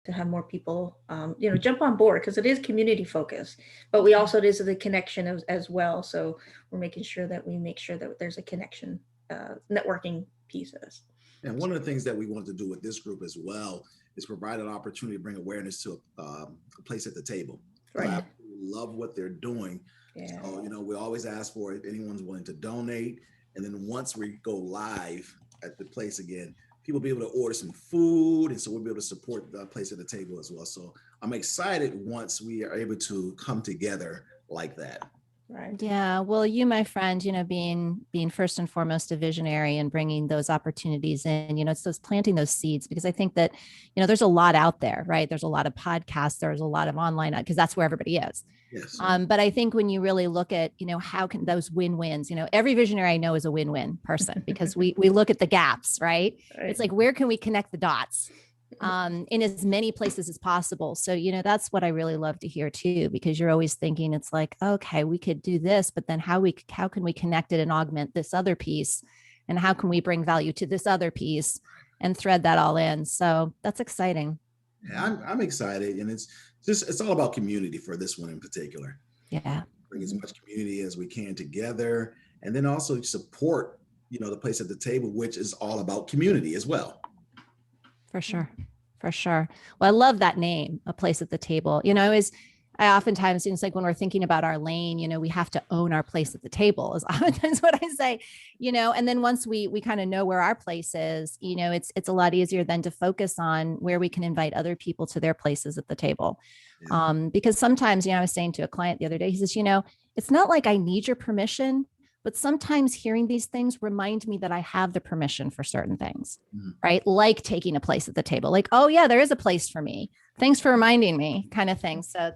to have more people, jump on board because it is community focused, but we also, it is the connection as well. So we're making sure that we make sure that there's a connection, networking pieces. And one of the things that we want to do with this group as well is provide an opportunity to bring awareness to a place at the table. Right. I absolutely love what they're doing. Yeah. So, we always ask for if anyone's willing to donate. And then once we go live at the place again, people will be able to order some food. And so we'll be able to support the place at the table as well. So I'm excited once we are able to come together like that. Right. Yeah. Well, you, my friend, being first and foremost a visionary and bringing those opportunities in, it's those planting those seeds, because I think that, there's a lot out there, right? There's a lot of podcasts, there's a lot of online, because that's where everybody is. Yes. But I think when you really look at, how can those win-wins, every visionary I know is a win-win person, because we look at the gaps, right? It's like, where can we connect the dots? In as many places as possible. So, that's what I really love to hear too, because you're always thinking it's like, okay, we could do this, but then how can we connect it and augment this other piece? And how can we bring value to this other piece and thread that all in? So that's exciting. Yeah, I'm excited. And it's all about community for this one in particular. Yeah. Bring as much community as we can together, and then also support, the place at the table, which is all about community as well. For sure. For sure. Well, I love that name, A Place at the Table. I oftentimes, it's like when we're thinking about our lane, we have to own our place at the table is oftentimes what I say, and then once we kind of know where our place is, it's a lot easier then to focus on where we can invite other people to their places at the table. Yeah. Because sometimes, I was saying to a client the other day, he says, it's not like I need your permission, but sometimes hearing these things remind me that I have the permission for certain things, right? Like taking a place at the table, like, oh yeah, there is a place for me. Thanks for reminding me, kind of thing. So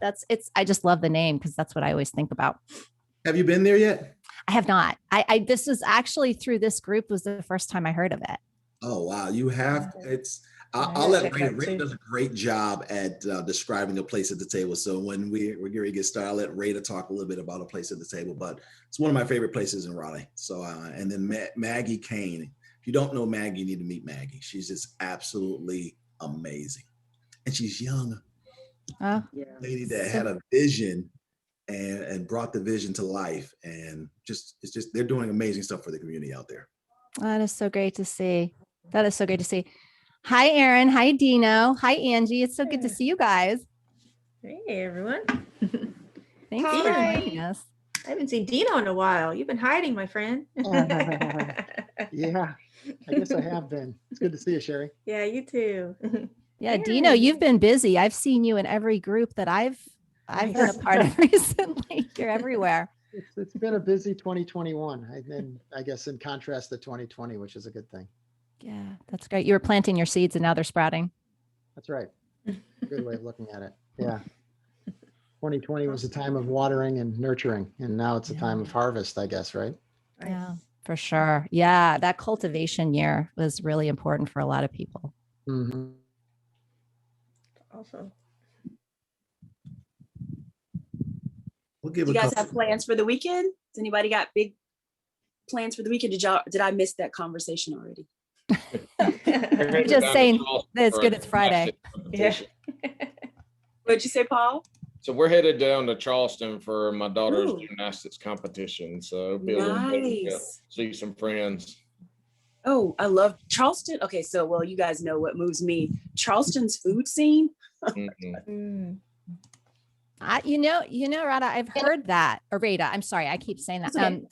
I just love the name because that's what I always think about. Have you been there yet? I have not. This was actually through this group was the first time I heard of it. Oh, wow. You have, I'll let Rita. Rita does a great job at describing a place at the table. So when we're getting ready to get started, I'll let Rita talk a little bit about a place at the table, but it's one of my favorite places in Raleigh. So, and then Maggie Kane. If you don't know Maggie, you need to meet Maggie. She's just absolutely amazing. And she's young. Lady that had a vision and brought the vision to life. And they're doing amazing stuff for the community out there. That is so great to see. That is so great to see. Hi, Erin. Hi, Dino. Hi, Angie. It's so good to see you guys. Hey, everyone. Thanks for joining us. I haven't seen Dino in a while. You've been hiding, my friend. Yeah, I guess I have been. It's good to see you, Sherry. Yeah, you too. Yeah, Dino, you've been busy. I've seen you in every group that I've been a part of recently. You're everywhere. It's been a busy 2021. I guess in contrast to 2020, which is a good thing. Yeah, that's great. You were planting your seeds and now they're sprouting. That's right. Good way of looking at it. Yeah. 2020 was a time of watering and nurturing, and now it's a time of harvest, I guess, right? Yeah, for sure. Yeah, that cultivation year was really important for a lot of people. Mm-hmm. Awesome. Do you guys have plans for the weekend? Has anybody got big plans for the weekend? Did I miss that conversation already? You're just saying that it's good. It's Friday. Yeah. What'd you say, Paul? So we're headed down to Charleston for my daughter's gymnastics competition. So be able to see some friends. Oh, I love Charleston. Okay, so well, you guys know what moves me. Charleston's food scene. Rada, I've heard that. Or Rada, I'm sorry, I keep saying that. Okay.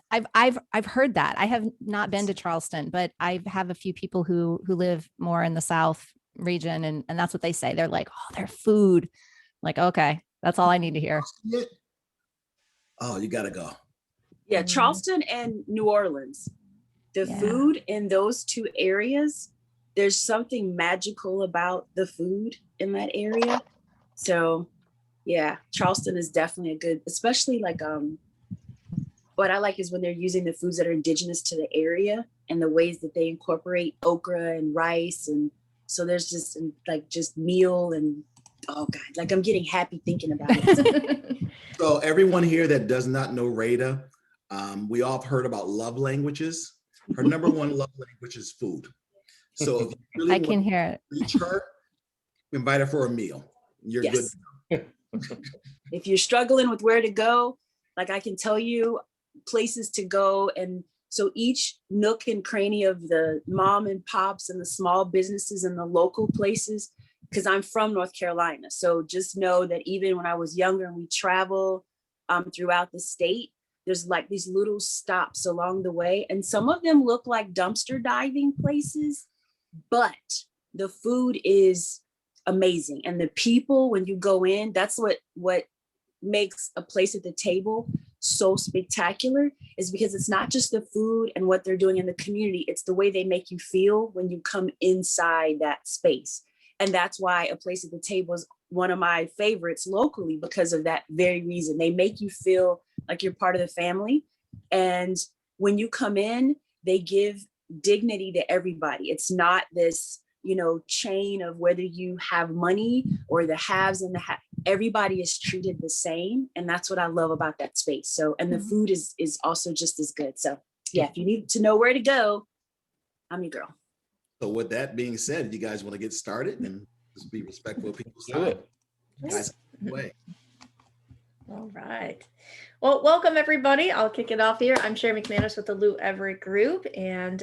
I've heard that. I have not been to Charleston, but I have a few people who live more in the South region, and that's what they say. They're like, oh, their food. Like, okay, that's all I need to hear. Oh, you gotta go. Yeah, Charleston and New Orleans. The food in those two areas, there's something magical about the food in that area. So yeah, Charleston is definitely a good, especially like what I like is when they're using the foods that are indigenous to the area and the ways that they incorporate okra and rice. And so there's just meal and oh God, like I'm getting happy thinking about it. So everyone here that does not know Rada, we all have heard about love languages. Her number one love language is food. So if you really I can hear it. Reach her, Invite her for a meal. You're good. Yes. If you're struggling with where to go, like I can tell you places to go. And so each nook and cranny of the mom and pops and the small businesses and the local places, because I'm from North Carolina. So just know that even when I was younger and we travel throughout the state, there's like these little stops along the way. And some of them look like dumpster diving places, but the food is amazing. And the people, when you go in, that's what makes a place at the table so spectacular, is because it's not just the food and what they're doing in the community, it's the way they make you feel when you come inside that space. And that's why a place at the table is one of my favorites locally, because of that very reason. They make you feel like you're part of the family. And when you come in, they give dignity to everybody. It's not this, chain of whether you have money or the haves and the everybody is treated the same. And that's what I love about that space. So, and the food is also just as good. So yeah, if you need to know where to go, I'm your girl. So with that being said, if you guys want to get started and just be respectful of people's Do time, it. guys, away. All right. Well, welcome everybody. I'll kick it off here. I'm Sherry McManus with the Lou Everett Group, and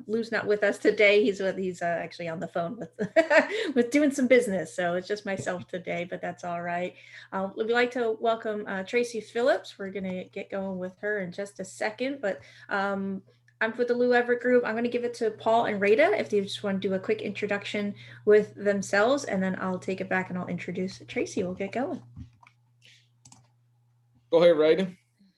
Lou's not with us today. He's actually on the phone with with doing some business, so it's just myself today. But that's all right. We'd like to welcome Traci Phillips. We're gonna get going with her in just a second, but I'm with the Lou Everett Group. I'm going to give it to Paul and Rita if they just want to do a quick introduction with themselves, and then I'll take it back and I'll introduce Traci. We'll get going. Go ahead, Rita.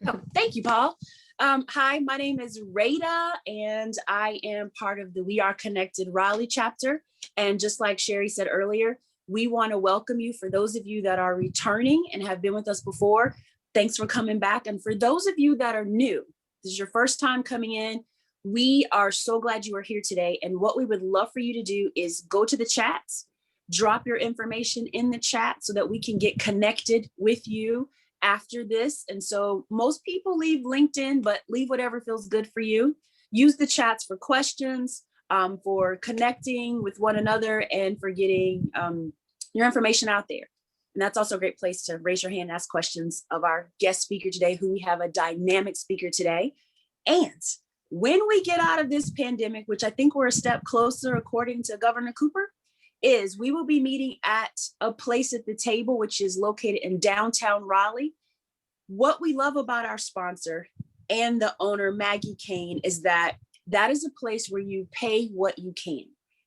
Oh, thank you, Paul. Hi, my name is Rita, and I am part of the We Are Connected Raleigh chapter. And just like Sherry said earlier, we want to welcome you. For those of you that are returning and have been with us before, thanks for coming back. And for those of you that are new, this is your first time coming in, we are so glad you are here today. And what we would love for you to do is go to the chats, drop your information in the chat so that we can get connected with you after this. And so most people leave LinkedIn, but leave whatever feels good for you. Use the chats for questions, for connecting with one another, and for getting your information out there. And that's also a great place to raise your hand and ask questions of our guest speaker today, who we have a dynamic speaker today. And when we get out of this pandemic, which I think we're a step closer, according to Governor Cooper, is we will be meeting at a place at the table, which is located in downtown Raleigh. What we love about our sponsor and the owner, Maggie Kane, is that is a place where you pay what you can.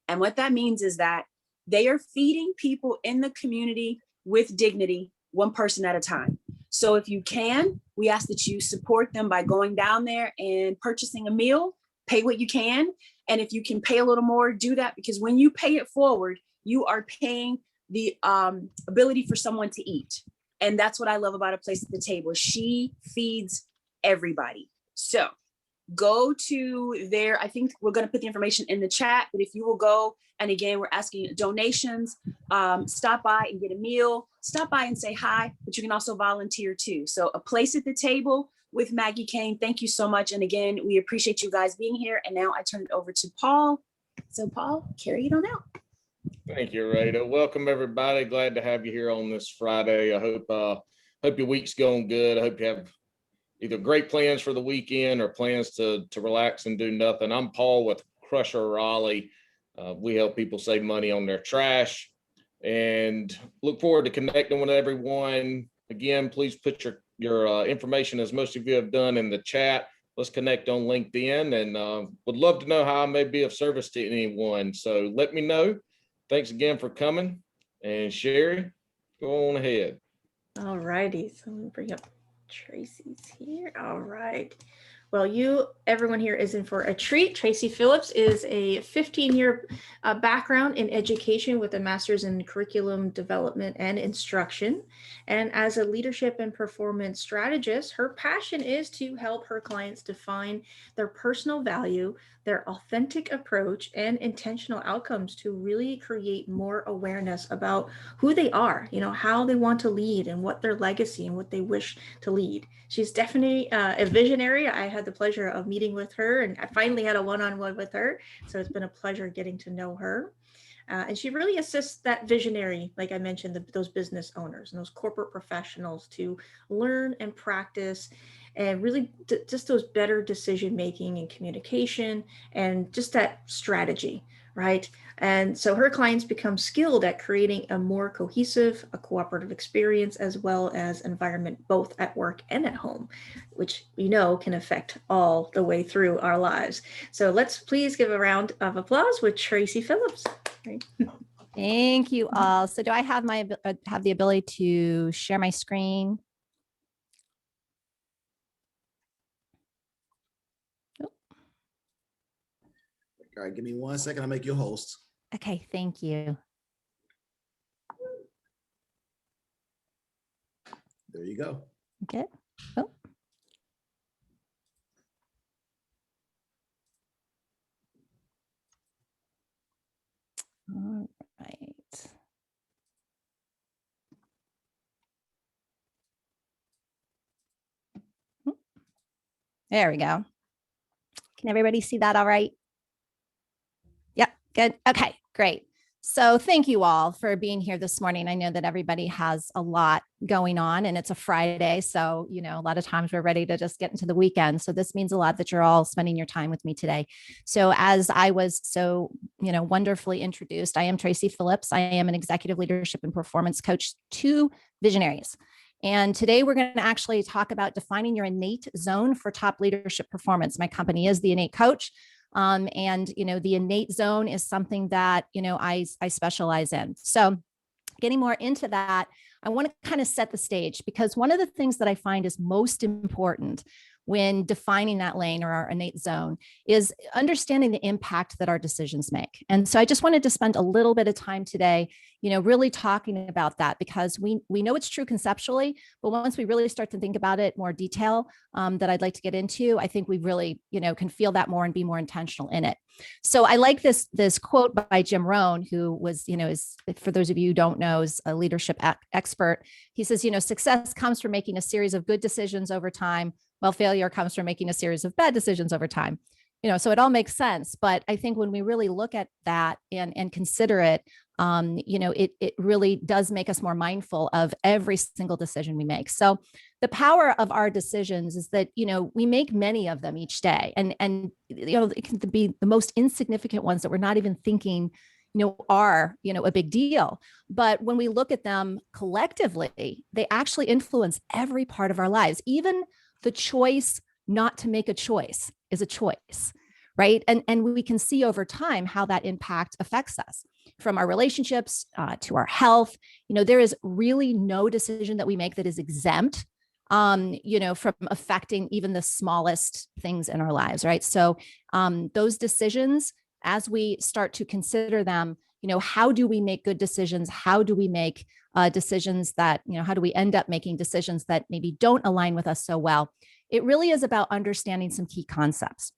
And what that means is that they are feeding people in the community with dignity, one person at a time. So if you can, we ask that you support them by going down there and purchasing a meal, pay what you can. And if you can pay a little more, do that, because when you pay it forward, you are paying the ability for someone to eat. And that's what I love about a place at the table. She feeds everybody. So go to there. I think we're going to put the information in the chat, but if you will go, and again, we're asking donations, stop by and get a meal, stop by and say hi, but you can also volunteer too. So a place at the table with Maggie Kane. Thank you so much. And again, we appreciate you guys being here. And now I turn it over to Paul. So Paul, carry it on out. Thank you, Rita. Welcome, everybody. Glad to have you here on this Friday. I hope your week's going good. I hope you have either great plans for the weekend or plans to relax and do nothing. I'm Paul with Crusher Raleigh. We help people save money on their trash, and look forward to connecting with everyone. Again, please put your information, as most of you have done, in the chat. Let's connect on LinkedIn, and would love to know how I may be of service to anyone. So let me know. Thanks again for coming. And Sherry, go on ahead. All righty. So let me bring up Traci's here. All right. Well, everyone here is in for a treat. Traci Phillips is a 15-year background in education with a master's in curriculum development and instruction. And as a leadership and performance strategist, her passion is to help her clients define their personal value, their authentic approach, and intentional outcomes to really create more awareness about who they are, how they want to lead and what their legacy and what they wish to lead. She's definitely a visionary. I had the pleasure of meeting with her, and I finally had a one-on-one with her. So it's been a pleasure getting to know her. And she really assists that visionary, like I mentioned, those business owners and those corporate professionals to learn and practice and really just those better decision making and communication and just that strategy, right? And so her clients become skilled at creating a more cohesive, a cooperative experience, as well as environment both at work and at home, which we know can affect all the way through our lives. So let's please give a round of applause with Traci Phillips. Right. Thank you all. So do I have have the ability to share my screen? All right, give me 1 second. I'll make you a host. Okay, thank you. There you go. Okay. Oh. All right. There we go. Can everybody see that all right? Yep, good. Okay, great. So thank you all for being here this morning. I know that everybody has a lot going on and it's a Friday. So, a lot of times we're ready to just get into the weekend. So this means a lot that you're all spending your time with me today. So as I was so, wonderfully introduced, I am Traci Phillips. I am an executive leadership and performance coach to visionaries. And today we're going to actually talk about defining your innate zone for top leadership performance. My company is the Innate Coach. And the innate zone is something that, I specialize in. So getting more into that, I want to kind of set the stage, because one of the things that I find is most important when defining that lane or our innate zone is understanding the impact that our decisions make. And so I just wanted to spend a little bit of time today, really talking about that, because we know it's true conceptually, but once we really start to think about it more detail, that I'd like to get into, I think we really, can feel that more and be more intentional in it. So I like this quote by Jim Rohn, who was, is, for those of you who don't know, is a leadership expert. He says, success comes from making a series of good decisions over time, while failure comes from making a series of bad decisions over time. So it all makes sense. But I think when we really look at that and consider it, it really does make us more mindful of every single decision we make. So the power of our decisions is that, we make many of them each day, and it can be the most insignificant ones that we're not even thinking, are, a big deal. But when we look at them collectively, they actually influence every part of our lives. Even the choice not to make a choice is a choice, right? And we can see over time how that impact affects us, from our relationships to our health. There is really no decision that we make that is exempt, from affecting even the smallest things in our lives, right? So those decisions, as we start to consider them, how do we make good decisions? How do we make decisions that, how do we end up making decisions that maybe don't align with us so well? It really is about understanding some key concepts.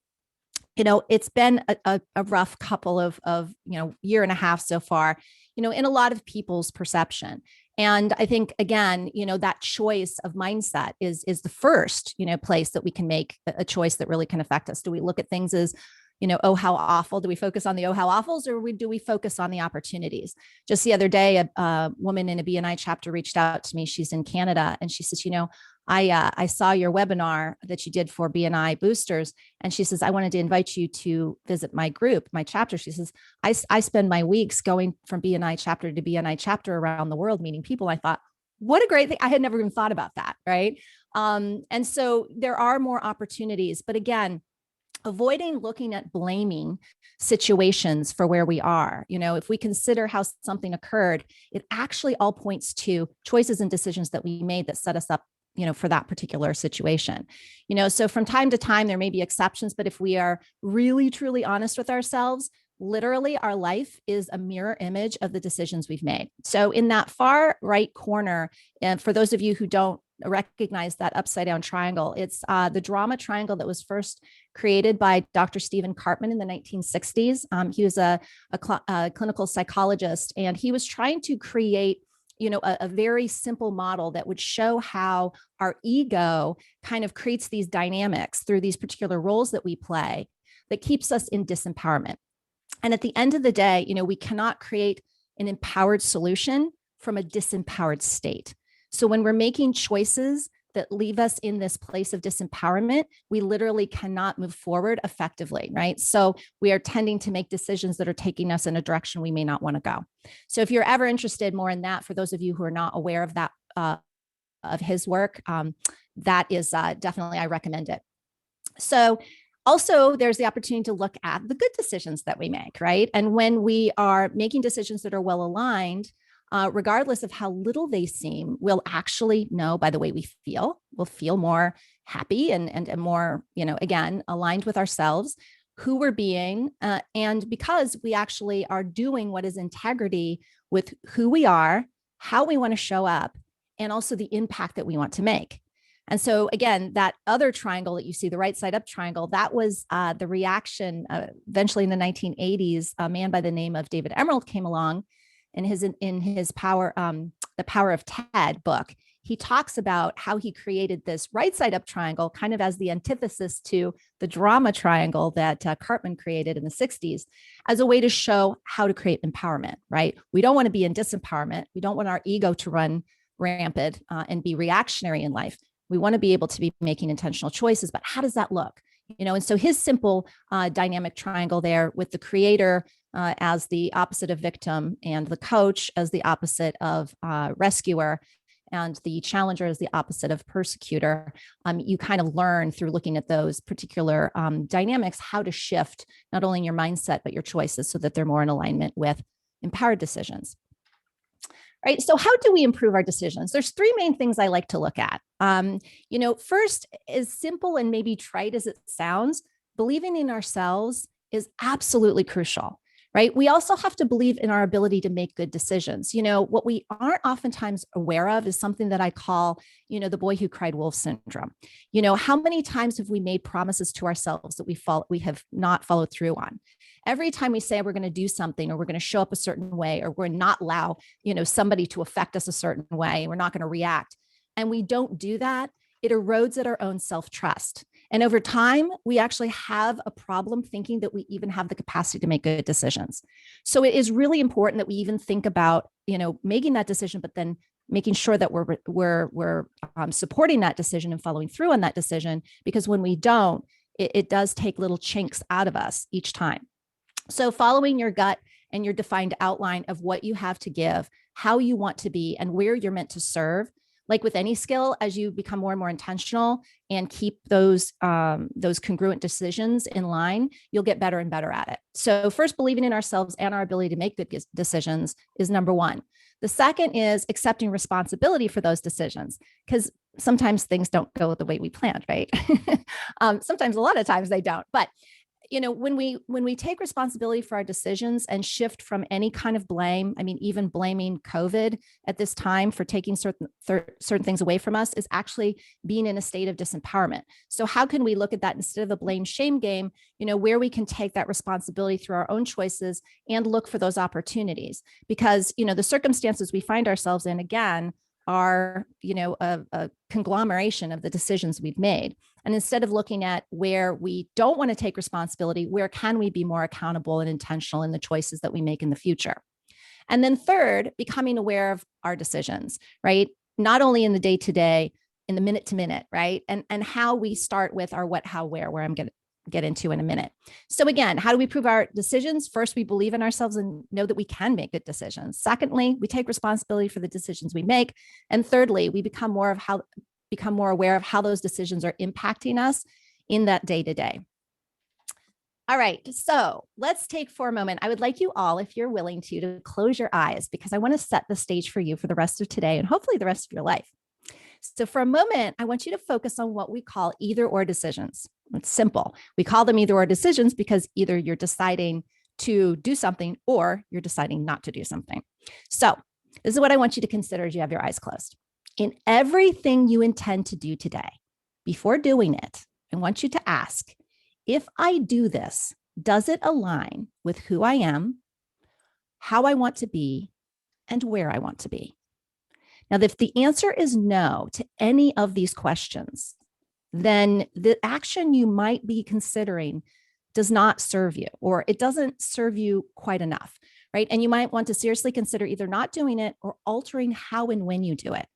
It's been a rough couple of year and a half so far, in a lot of people's perception. And I think, again, that choice of mindset is the first, place that we can make a choice that really can affect us. Do we look at things as, oh, how awful? Do we focus on the oh, how awfuls, or do we focus on the opportunities? Just the other day, a woman in a BNI chapter reached out to me. She's in Canada, and she says, I saw your webinar that you did for BNI boosters. And she says, I wanted to invite you to visit my group, my chapter. She says, I spend my weeks going from BNI chapter to BNI chapter around the world, meeting people. I thought, what a great thing. I had never even thought about that. Right. And so there are more opportunities, but again, avoiding looking at blaming situations for where we are. If we consider how something occurred, it actually all points to choices and decisions that we made that set us up, for that particular situation. So from time to time, there may be exceptions, but if we are really, truly honest with ourselves, literally our life is a mirror image of the decisions we've made. So in that far right corner, and for those of you who don't recognize that upside down triangle, it's the drama triangle that was first created by Dr. Stephen Karpman in the 1960s. He was a clinical psychologist, and he was trying to create a very simple model that would show how our ego kind of creates these dynamics through these particular roles that we play that keeps us in disempowerment. And at the end of the day, we cannot create an empowered solution from a disempowered state. So when we're making choices that leave us in this place of disempowerment, we literally cannot move forward effectively, right? So we are tending to make decisions that are taking us in a direction we may not want to go. So if you're ever interested more in that, for those of you who are not aware of that, of his work, that is definitely, I recommend it. So also, there's the opportunity to look at the good decisions that we make, right? And when we are making decisions that are well aligned, regardless of how little they seem, we'll actually know by the way we feel. We'll feel more happy and more, again, aligned with ourselves, who we're being, and because we actually are doing what is integrity with who we are, how we want to show up, and also the impact that we want to make. And so again, that other triangle that you see, the right side up triangle, that was the reaction. Eventually in the 1980s, a man by the name of David Emerald came along, and in his Power, the Power of TED book, he talks about how he created this right side up triangle kind of as the antithesis to the drama triangle that Cartman created in the 60s as a way to show how to create empowerment, right? We don't want to be in disempowerment. We don't want our ego to run rampant and be reactionary in life. We want to be able to be making intentional choices, but how does that look? And so his simple dynamic triangle there with the creator as the opposite of victim and the coach as the opposite of rescuer and the challenger as the opposite of persecutor. You kind of learn through looking at those particular dynamics how to shift not only your mindset, but your choices so that they're more in alignment with empowered decisions. Right. So how do we improve our decisions? There's three main things I like to look at. First, as simple and maybe trite as it sounds, believing in ourselves is absolutely crucial, right? We also have to believe in our ability to make good decisions. What we aren't oftentimes aware of is something that I call, the boy who cried wolf syndrome. How many times have we made promises to ourselves that we have not followed through on? Every time we say we're going to do something or we're going to show up a certain way or we're not allow, somebody to affect us a certain way, we're not going to react. And we don't do that, it erodes at our own self-trust. And over time, we actually have a problem thinking that we even have the capacity to make good decisions. So it is really important that we even think about, making that decision, but then making sure that we're supporting that decision and following through on that decision, because when we don't, it does take little chinks out of us each time. So following your gut and your defined outline of what you have to give, how you want to be, and where you're meant to serve. Like with any skill, as you become more and more intentional and keep those congruent decisions in line, you'll get better and better at it. So first, believing in ourselves and our ability to make good decisions is number one. The second is accepting responsibility for those decisions, because sometimes things don't go the way we planned, right? Sometimes, a lot of times they don't. But when we take responsibility for our decisions and shift from any kind of blame, even blaming COVID at this time for taking certain things away from us is actually being in a state of disempowerment. So how can we look at that instead of a blame shame game, where we can take that responsibility through our own choices and look for those opportunities? Because, the circumstances we find ourselves in, again, are, a conglomeration of the decisions we've made. And instead of looking at where we don't want to take responsibility, where can we be more accountable and intentional in the choices that we make in the future? And then third, becoming aware of our decisions, right? Not only in the day to day, in the minute to minute, right? And how we start with our what, how, where I'm going to get into in a minute. So again, how do we prove our decisions? First, we believe in ourselves and know that we can make good decisions. Secondly, we take responsibility for the decisions we make. And thirdly, we become more aware of how those decisions are impacting us in that day to day. All right, so let's take for a moment. I would like you all, if you're willing to close your eyes, because I want to set the stage for you for the rest of today and hopefully the rest of your life. So for a moment, I want you to focus on what we call either or decisions. It's simple. We call them either or decisions because either you're deciding to do something or you're deciding not to do something. So this is what I want you to consider as you have your eyes closed. In everything you intend to do today, before doing it, I want you to ask, if I do this, does it align with who I am, how I want to be, and where I want to be? Now, if the answer is no to any of these questions, then the action you might be considering does not serve you, or it doesn't serve you quite enough, right? And you might want to seriously consider either not doing it or altering how and when you do it.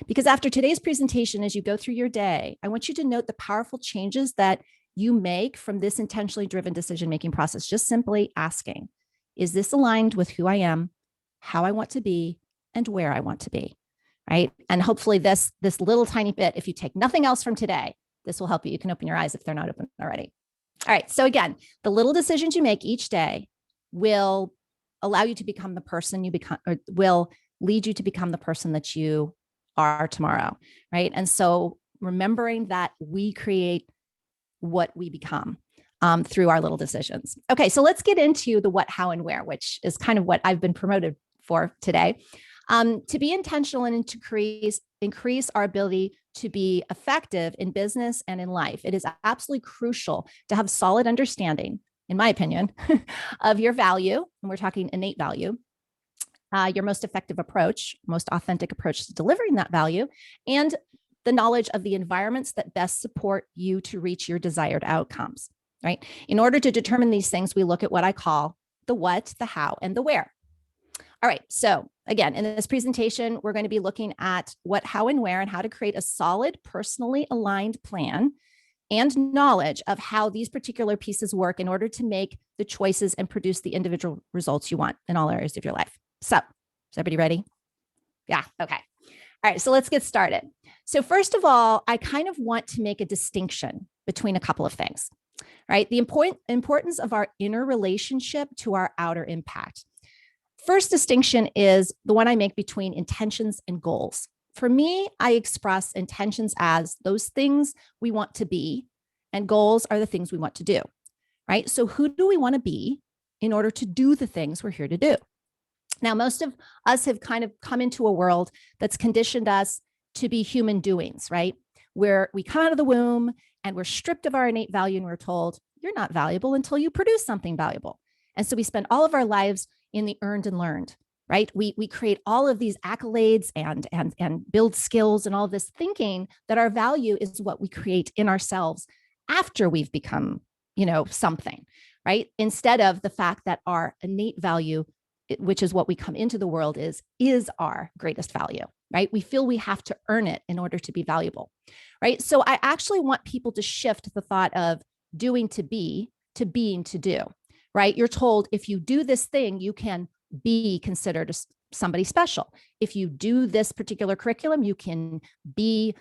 Because after today's presentation, as you go through your day, I want you to note the powerful changes that you make from this intentionally driven decision-making process. Just simply asking, is this aligned with who I am, how I want to be, and where I want to be, right? And hopefully this little tiny bit, if you take nothing else from today, this will help you. You can open your eyes if they're not open already. All right, so again, the little decisions you make each day will allow you to become the person you become, or will lead you to become the person that you are tomorrow, right? And so remembering that we create what we become through our little decisions. Okay, so let's get into the what, how, and where, which is kind of what I've been promoted for today. To be intentional and to increase our ability to be effective in business and in life, it is absolutely crucial to have solid understanding, in my opinion, of your value, and we're talking innate value, your most effective approach, most authentic approach to delivering that value, and the knowledge of the environments that best support you to reach your desired outcomes, right? In order to determine these things, we look at what I call the what, the how, and the where. All right, so again, in this presentation, we're going to be looking at what, how, and where, and how to create a solid, personally aligned plan and knowledge of how these particular pieces work in order to make the choices and produce the individual results you want in all areas of your life. So, is everybody ready? Yeah, okay. All right, so let's get started. So first of all, I kind of want to make a distinction between a couple of things, right? The importance of our inner relationship to our outer impact. First distinction is the one I make between intentions and goals. For me, I express intentions as those things we want to be, and goals are the things we want to do, right? So who do we want to be in order to do the things we're here to do? Now, most of us have kind of come into a world that's conditioned us to be human doings, right? Where we come out of the womb and we're stripped of our innate value and we're told, you're not valuable until you produce something valuable. And so we spend all of our lives in the earned and learned, right? We create all of these accolades and build skills and all of this, thinking that our value is what we create in ourselves after we've become, something, right? Instead of the fact that our innate value, which is what we come into the world is our greatest value, right? We feel we have to earn it in order to be valuable, right? So I actually want people to shift the thought of doing to be to being to do, right? You're told if you do this thing, you can be considered somebody special. If you do this particular curriculum, you can be,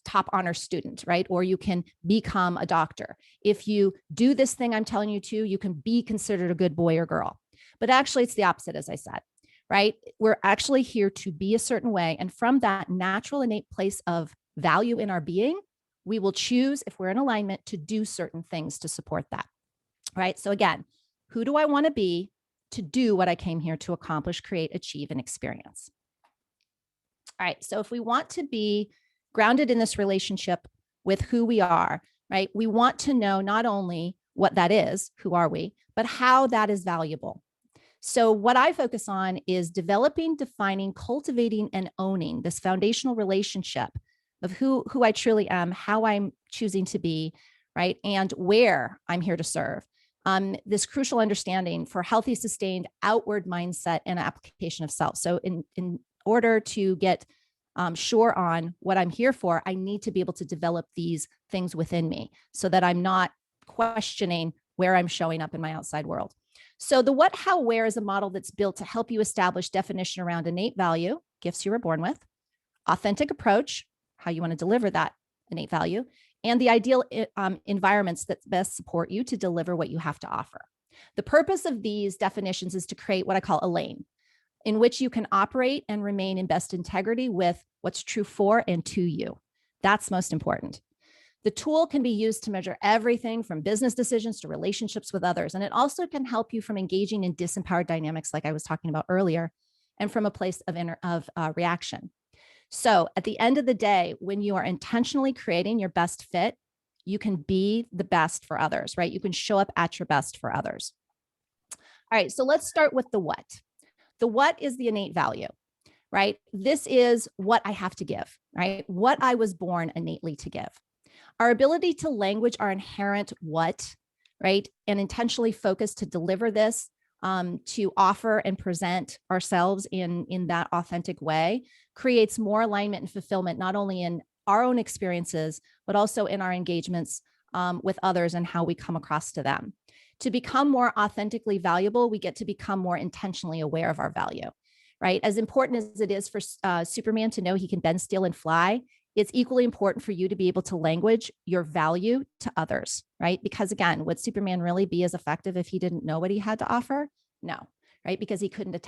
top honor student, right? Or you can become a doctor. If you do this thing I'm telling you to, you can be considered a good boy or girl. But actually, it's the opposite, as I said, right? We're actually here to be a certain way. And from that natural, innate place of value in our being, we will choose, if we're in alignment, to do certain things to support that, right? So again, who do I want to be to do what I came here to accomplish, create, achieve, and experience? All right. So if we want to be grounded in this relationship with who we are, right? We want to know not only what that is, who are we, but how that is valuable. So what I focus on is developing, defining, cultivating, and owning this foundational relationship of who I truly am, how I'm choosing to be, right? And where I'm here to serve. This crucial understanding for healthy, sustained outward mindset and application of self. So in order to get sure on what I'm here for, I need to be able to develop these things within me so that I'm not questioning where I'm showing up in my outside world. So the what, how, where is a model that's built to help you establish definition around innate value, gifts you were born with, authentic approach, how you want to deliver that innate value, and the ideal environments that best support you to deliver what you have to offer. The purpose of these definitions is to create what I call a lane in which you can operate and remain in best integrity with what's true for and to you. That's most important. The tool can be used to measure everything from business decisions to relationships with others. And it also can help you from engaging in disempowered dynamics like I was talking about earlier, and from a place of reaction. So at the end of the day, when you are intentionally creating your best fit, you can be the best for others, right? You can show up at your best for others. All right, so let's start with the what. The what is the innate value, right? This is what I have to give, right? What I was born innately to give. Our ability to language our inherent what, right? And intentionally focus to deliver this, to offer and present ourselves in that authentic way, creates more alignment and fulfillment, not only in our own experiences, but also in our engagements with others and how we come across to them. To become more authentically valuable, we get to become more intentionally aware of our value, right? As important as it is for Superman to know he can bend, steal, and fly, it's equally important for you to be able to language your value to others, right? Because again, would Superman really be as effective if he didn't know what he had to offer? No, right? Because he couldn't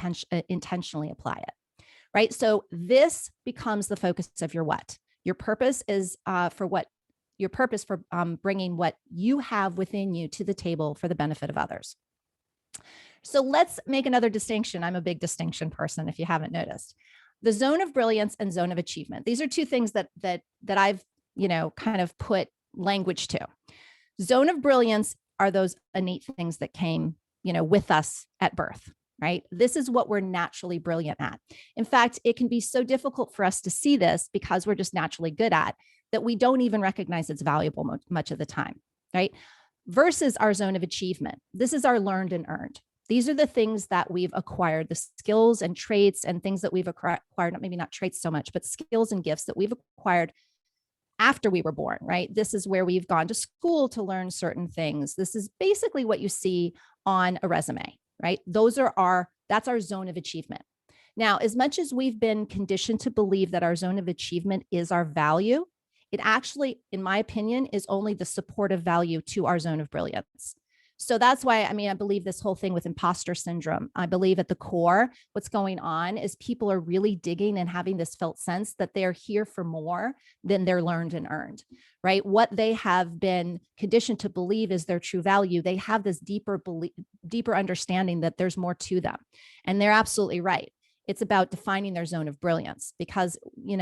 intentionally apply it, right? So this becomes the focus of your what. Your purpose is your purpose for bringing what you have within you to the table for the benefit of others. So let's make another distinction. I'm a big distinction person, if you haven't noticed. The zone of brilliance and zone of achievement. These are two things that I've, kind of put language to. Zone of brilliance are those innate things that came, with us at birth, right? This is what we're naturally brilliant at. In fact, it can be so difficult for us to see this because we're just naturally good at that we don't even recognize it's valuable much of the time, right? Versus our zone of achievement. This is our learned and earned. These are the things that we've acquired, the skills and traits and things that we've acquired, maybe not traits so much, but skills and gifts that we've acquired after we were born, right? This is where we've gone to school to learn certain things. This is basically what you see on a resume, right? That's our zone of achievement. Now, as much as we've been conditioned to believe that our zone of achievement is our value, it actually, in my opinion, is only the supportive value to our zone of brilliance. So that's why, I believe this whole thing with imposter syndrome, I believe at the core, what's going on is people are really digging and having this felt sense that they're here for more than they're learned and earned, right? What they have been conditioned to believe is their true value. They have this deeper understanding that there's more to them. And they're absolutely right. It's about defining their zone of brilliance because,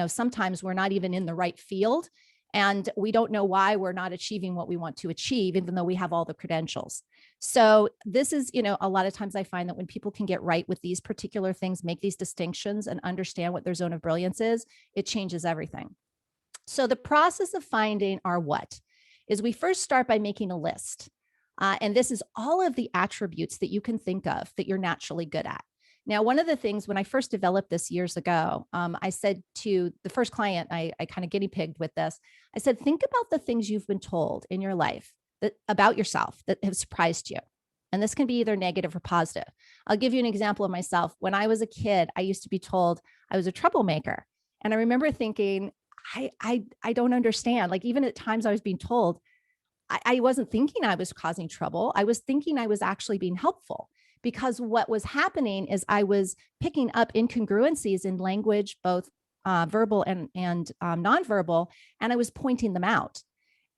sometimes we're not even in the right field. And we don't know why we're not achieving what we want to achieve, even though we have all the credentials. So this is, a lot of times I find that when people can get right with these particular things, make these distinctions and understand what their zone of brilliance is, it changes everything. So the process of finding our what is we first start by making a list. And this is all of the attributes that you can think of that you're naturally good at. Now, one of the things when I first developed this years ago, I said to the first client, I kind of guinea pigged with this. I said, think about the things you've been told in your life about yourself that have surprised you. And this can be either negative or positive. I'll give you an example of myself. When I was a kid, I used to be told I was a troublemaker. And I remember thinking, I don't understand. Like even at times I was being told, I wasn't thinking I was causing trouble. I was thinking I was actually being helpful. Because what was happening is I was picking up incongruencies in language, both verbal and nonverbal, and I was pointing them out.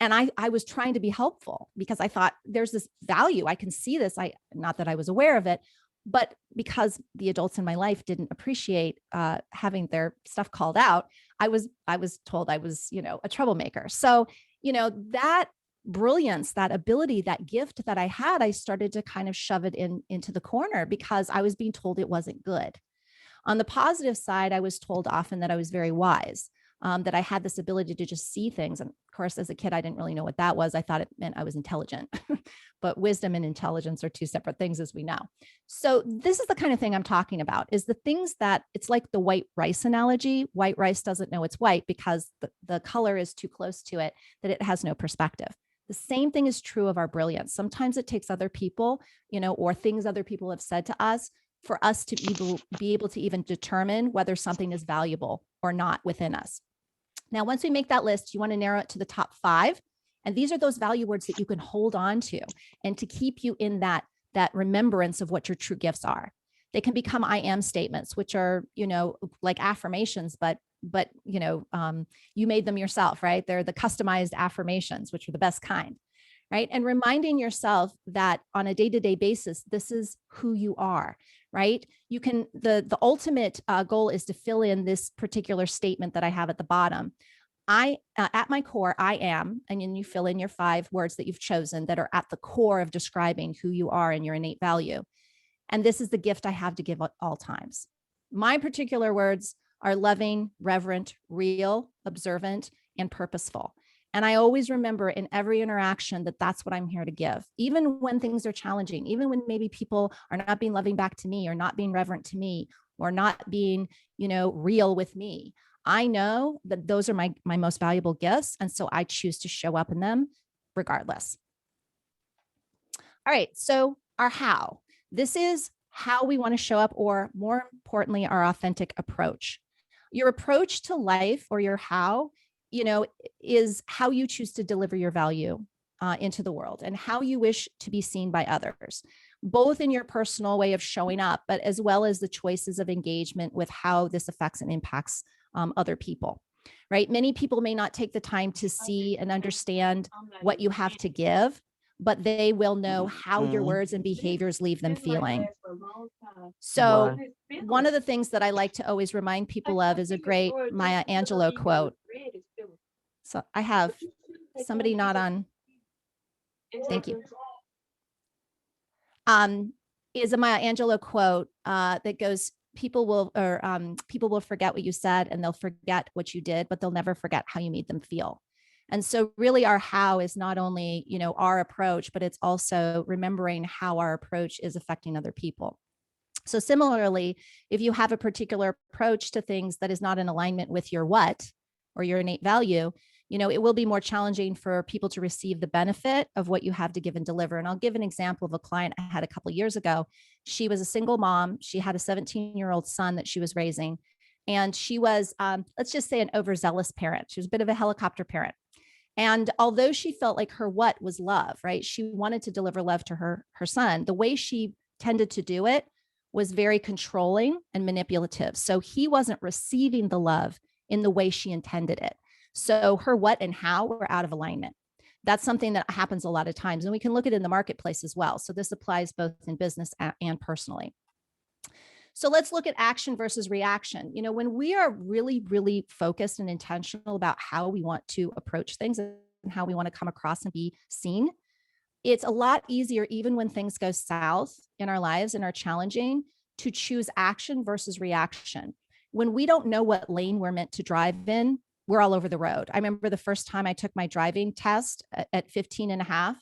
And I was trying to be helpful because I thought there's this value. I can see this. Not that I was aware of it, but because the adults in my life didn't appreciate having their stuff called out, I was told I was, a troublemaker. So, that brilliance, that ability, that gift that I had, I started to kind of shove it into the corner because I was being told it wasn't good. On the positive side, I was told often that I was very wise, that I had this ability to just see things. And of course, as a kid, I didn't really know what that was. I thought it meant I was intelligent, but wisdom and intelligence are two separate things, as we know. So this is the kind of thing I'm talking about, is the things that it's like the white rice analogy. White rice doesn't know it's white because the color is too close to it, that it has no perspective. The same thing is true of our brilliance. Sometimes it takes other people, or things other people have said to us for us to be able to even determine whether something is valuable or not within us. Now, once we make that list, you want to narrow it to the top 5. And these are those value words that you can hold on to and to keep you in that remembrance of what your true gifts are. They can become I am statements, which are, like affirmations, but you made them yourself, right? They're the customized affirmations, which are the best kind, right? And reminding yourself that on a day-to-day basis, this is who you are, right? You can, the ultimate goal is to fill in this particular statement that I have at the bottom. At my core, I am, and then you fill in your 5 words that you've chosen that are at the core of describing who you are and your innate value. And this is the gift I have to give at all times. My particular words are loving, reverent, real, observant, and purposeful. And I always remember in every interaction that that's what I'm here to give, even when things are challenging, even when maybe people are not being loving back to me or not being reverent to me or not being, real with me. I know that those are my most valuable gifts. And so I choose to show up in them regardless. All right. So our how. This is how we want to show up, or more importantly, our authentic approach. Your approach to life, or your how, is how you choose to deliver your value into the world and how you wish to be seen by others, both in your personal way of showing up, but as well as the choices of engagement with how this affects and impacts other people, right? Many people may not take the time to see and understand what you have to give, but they will know how your words and behaviors leave them feeling. So one of the things that I like to always remind people of is a great Maya Angelou quote. So I have somebody not on. Thank you. Is a Maya Angelou quote that goes, people will forget what you said and they'll forget what you did, but they'll never forget how you made them feel. And so really our how is not only, our approach, but it's also remembering how our approach is affecting other people. So similarly, if you have a particular approach to things that is not in alignment with your what, or your innate value, it will be more challenging for people to receive the benefit of what you have to give and deliver. And I'll give an example of a client I had a couple of years ago. She was a single mom. She had a 17-year-old son that she was raising. And she was, let's just say, an overzealous parent. She was a bit of a helicopter parent. And although she felt like her what was love, right? She wanted to deliver love to her son. The way she tended to do it was very controlling and manipulative. So he wasn't receiving the love in the way she intended it. So her what and how were out of alignment. That's something that happens a lot of times. And we can look at it in the marketplace as well. So this applies both in business and personally. So let's look at action versus reaction. When we are really, really focused and intentional about how we want to approach things and how we want to come across and be seen, it's a lot easier, even when things go south in our lives and are challenging, to choose action versus reaction. When we don't know what lane we're meant to drive in, we're all over the road. I remember the first time I took my driving test at 15 and a half,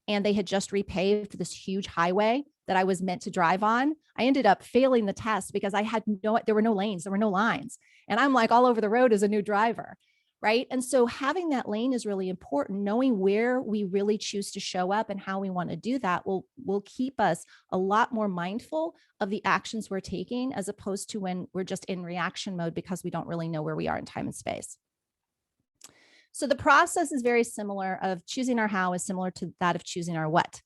and they had just repaved this huge highway that I was meant to drive on. I ended up failing the test because there were no lanes, there were no lines. And I'm like all over the road as a new driver, right? And so having that lane is really important. Knowing where we really choose to show up and how we want to do that will keep us a lot more mindful of the actions we're taking, as opposed to when we're just in reaction mode because we don't really know where we are in time and space. So the process is very similar. Of choosing our how is similar to that of choosing our what.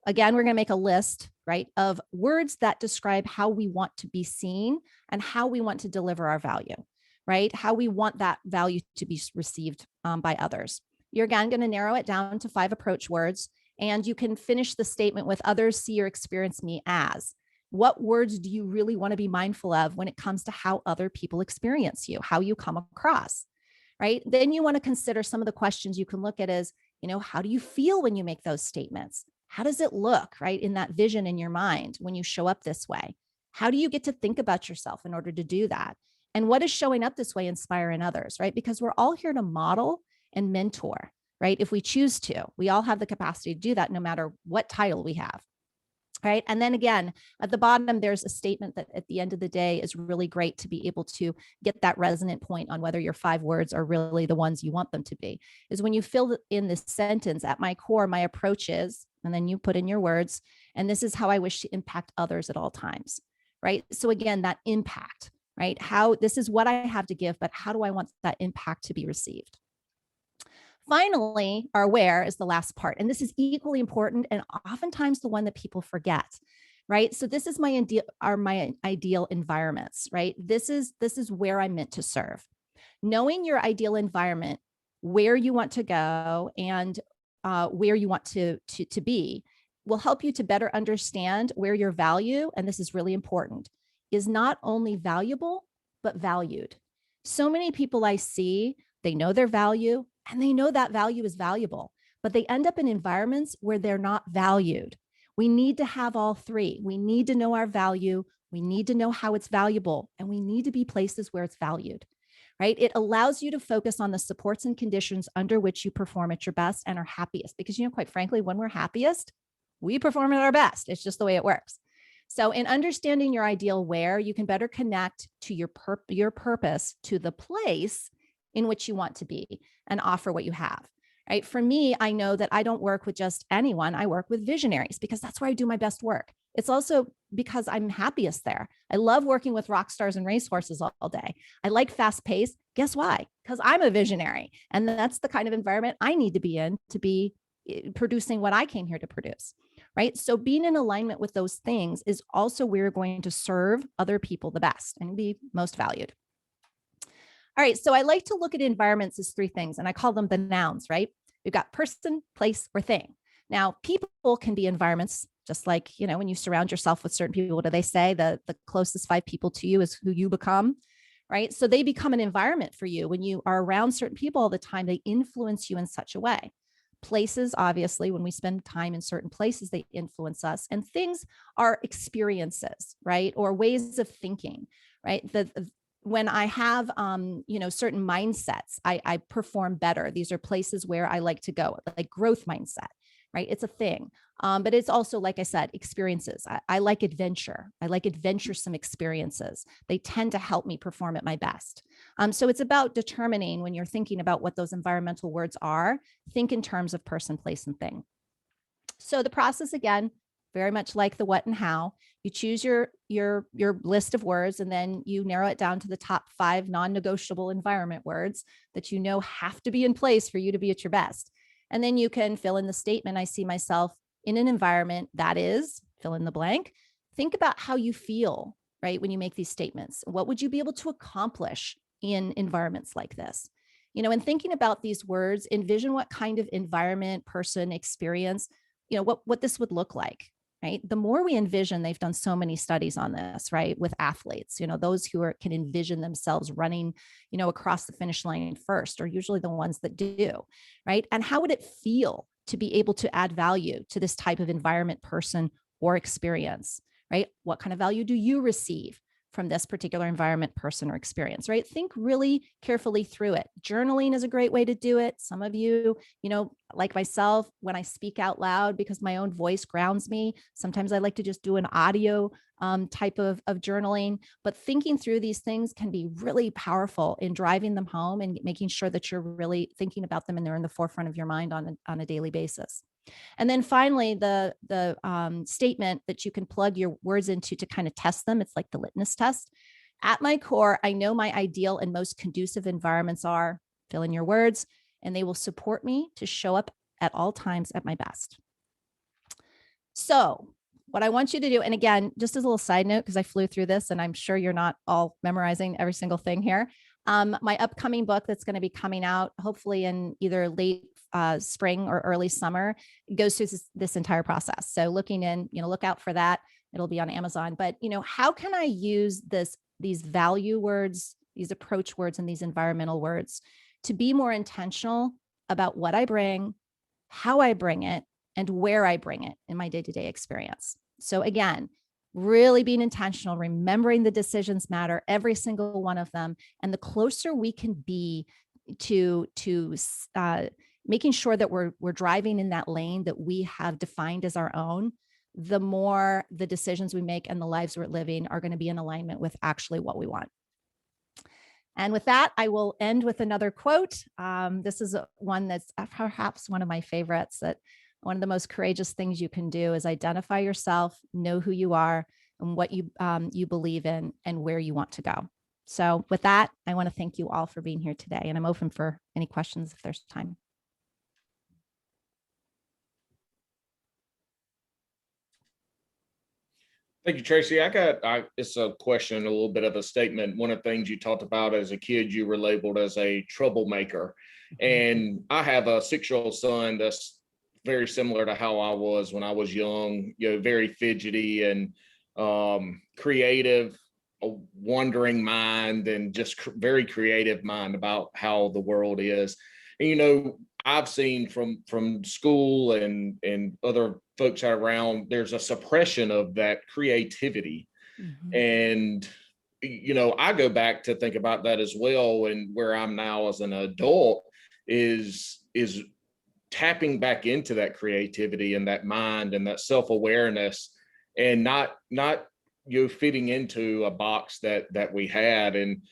Again, we're going to make a list, right, of words that describe how we want to be seen and how we want to deliver our value, right? How we want that value to be received by others. You're again going to narrow it down to 5 approach words, and you can finish the statement with others see or experience me as. What words do you really want to be mindful of when it comes to how other people experience you, how you come across, right? Then you want to consider some of the questions you can look at as, how do you feel when you make those statements? How does it look, right, in that vision in your mind when you show up this way? How do you get to think about yourself in order to do that? And what does showing up this way inspire in others, right? Because we're all here to model and mentor, right? If we choose to, we all have the capacity to do that no matter what title we have, right? And then again, at the bottom, there's a statement that at the end of the day is really great to be able to get that resonant point on whether your 5 words are really the ones you want them to be, is when you fill in this sentence, at my core, my approach is, and then you put in your words, and this is how I wish to impact others at all times, right? So again, that impact, right? This is what I have to give, but how do I want that impact to be received? Finally, our where is the last part. And this is equally important and oftentimes the one that people forget, right? So this is my ideal environments, right? This is where I'm meant to serve. Knowing your ideal environment, where you want to go and where you want to be, will help you to better understand where your value, and this is really important, is not only valuable, but valued. So many people I see, they know their value, and they know that value is valuable, but they end up in environments where they're not valued. We need to have all 3. We need to know our value. We need to know how it's valuable, and we need to be places where it's valued, right? It allows you to focus on the supports and conditions under which you perform at your best and are happiest. Because, quite frankly, when we're happiest, we perform at our best. It's just the way it works. So in understanding your ideal where, you can better connect to your purpose, to the place in which you want to be and offer what you have. Right. For me, I know that I don't work with just anyone. I work with visionaries because that's where I do my best work. It's also because I'm happiest there. I love working with rock stars and racehorses all day. I like fast pace. Guess why? Because I'm a visionary. And that's the kind of environment I need to be in to be producing what I came here to produce. Right. So being in alignment with those things is also where you're going to serve other people the best and be most valued. All right. So I like to look at environments as three things, and I call them the nouns, right? We've got person, place, or thing. Now, people can be environments, just like, when you surround yourself with certain people, what do they say? The closest 5 people to you is who you become, right? So they become an environment for you. When you are around certain people all the time, they influence you in such a way. Places, obviously, when we spend time in certain places, they influence us. And things are experiences, right? Or ways of thinking, right? When I have, certain mindsets, I perform better. These are places where I like to go, like growth mindset, right? It's a thing. But it's also, like I said, experiences. I like adventure. I like adventuresome experiences. They tend to help me perform at my best. So it's about determining, when you're thinking about what those environmental words are, think in terms of person, place, and thing. So the process, again, very much like the what and how. You choose your list of words, and then you narrow it down to the top 5 non-negotiable environment words that have to be in place for you to be at your best. And then you can fill in the statement, I see myself in an environment that is, fill in the blank. Think about how you feel, right, when you make these statements. What would you be able to accomplish in environments like this? And thinking about these words, envision what kind of environment, person, experience, what this would look like. Right. The more we envision, they've done so many studies on this, right, with athletes, those who can envision themselves running, across the finish line first are usually the ones that do. Right. And how would it feel to be able to add value to this type of environment, person, or experience? Right. What kind of value do you receive from this particular environment, person, or experience, right? Think really carefully through it. Journaling is a great way to do it. Some of you, like myself, when I speak out loud, because my own voice grounds me, sometimes I like to just do an audio type of journaling. But thinking through these things can be really powerful in driving them home and making sure that you're really thinking about them and they're in the forefront of your mind on a daily basis. And then finally, the statement that you can plug your words into to kind of test them. It's like the litmus test. At my core, I know my ideal and most conducive environments are, fill in your words, and they will support me to show up at all times at my best. So what I want you to do, and again, just as a little side note, because I flew through this and I'm sure you're not all memorizing every single thing here. My upcoming book that's going to be coming out, hopefully in either late spring or early summer, goes through this entire process. So looking in, look out for that. It'll be on Amazon. But, how can I use these value words, these approach words, and these environmental words to be more intentional about what I bring, how I bring it, and where I bring it in my day-to-day experience? So again, really being intentional, remembering the decisions matter, every single one of them. And the closer we can be to making sure that we're driving in that lane that we have defined as our own, the more the decisions we make and the lives we're living are going to be in alignment with actually what we want. And with that, I will end with another quote. This is one that's perhaps one of my favorites, that one of the most courageous things you can do is identify yourself, know who you are, and what you believe in, and where you want to go. So with that, I want to thank you all for being here today, and I'm open for any questions if there's time. Thank you, Tracy. It's a question, a little bit of a statement. One of the things you talked about as a kid, you were labeled as a troublemaker. And I have a 6-year-old son that's very similar to how I was when I was young, very fidgety and creative, a wandering mind, and just very creative mind about how the world is. And, I've seen from school and other folks around, there's a suppression of that creativity. Mm-hmm. And I go back to think about that as well. And where I'm now as an adult is tapping back into that creativity and that mind and that self-awareness, and not fitting into a box that we had. And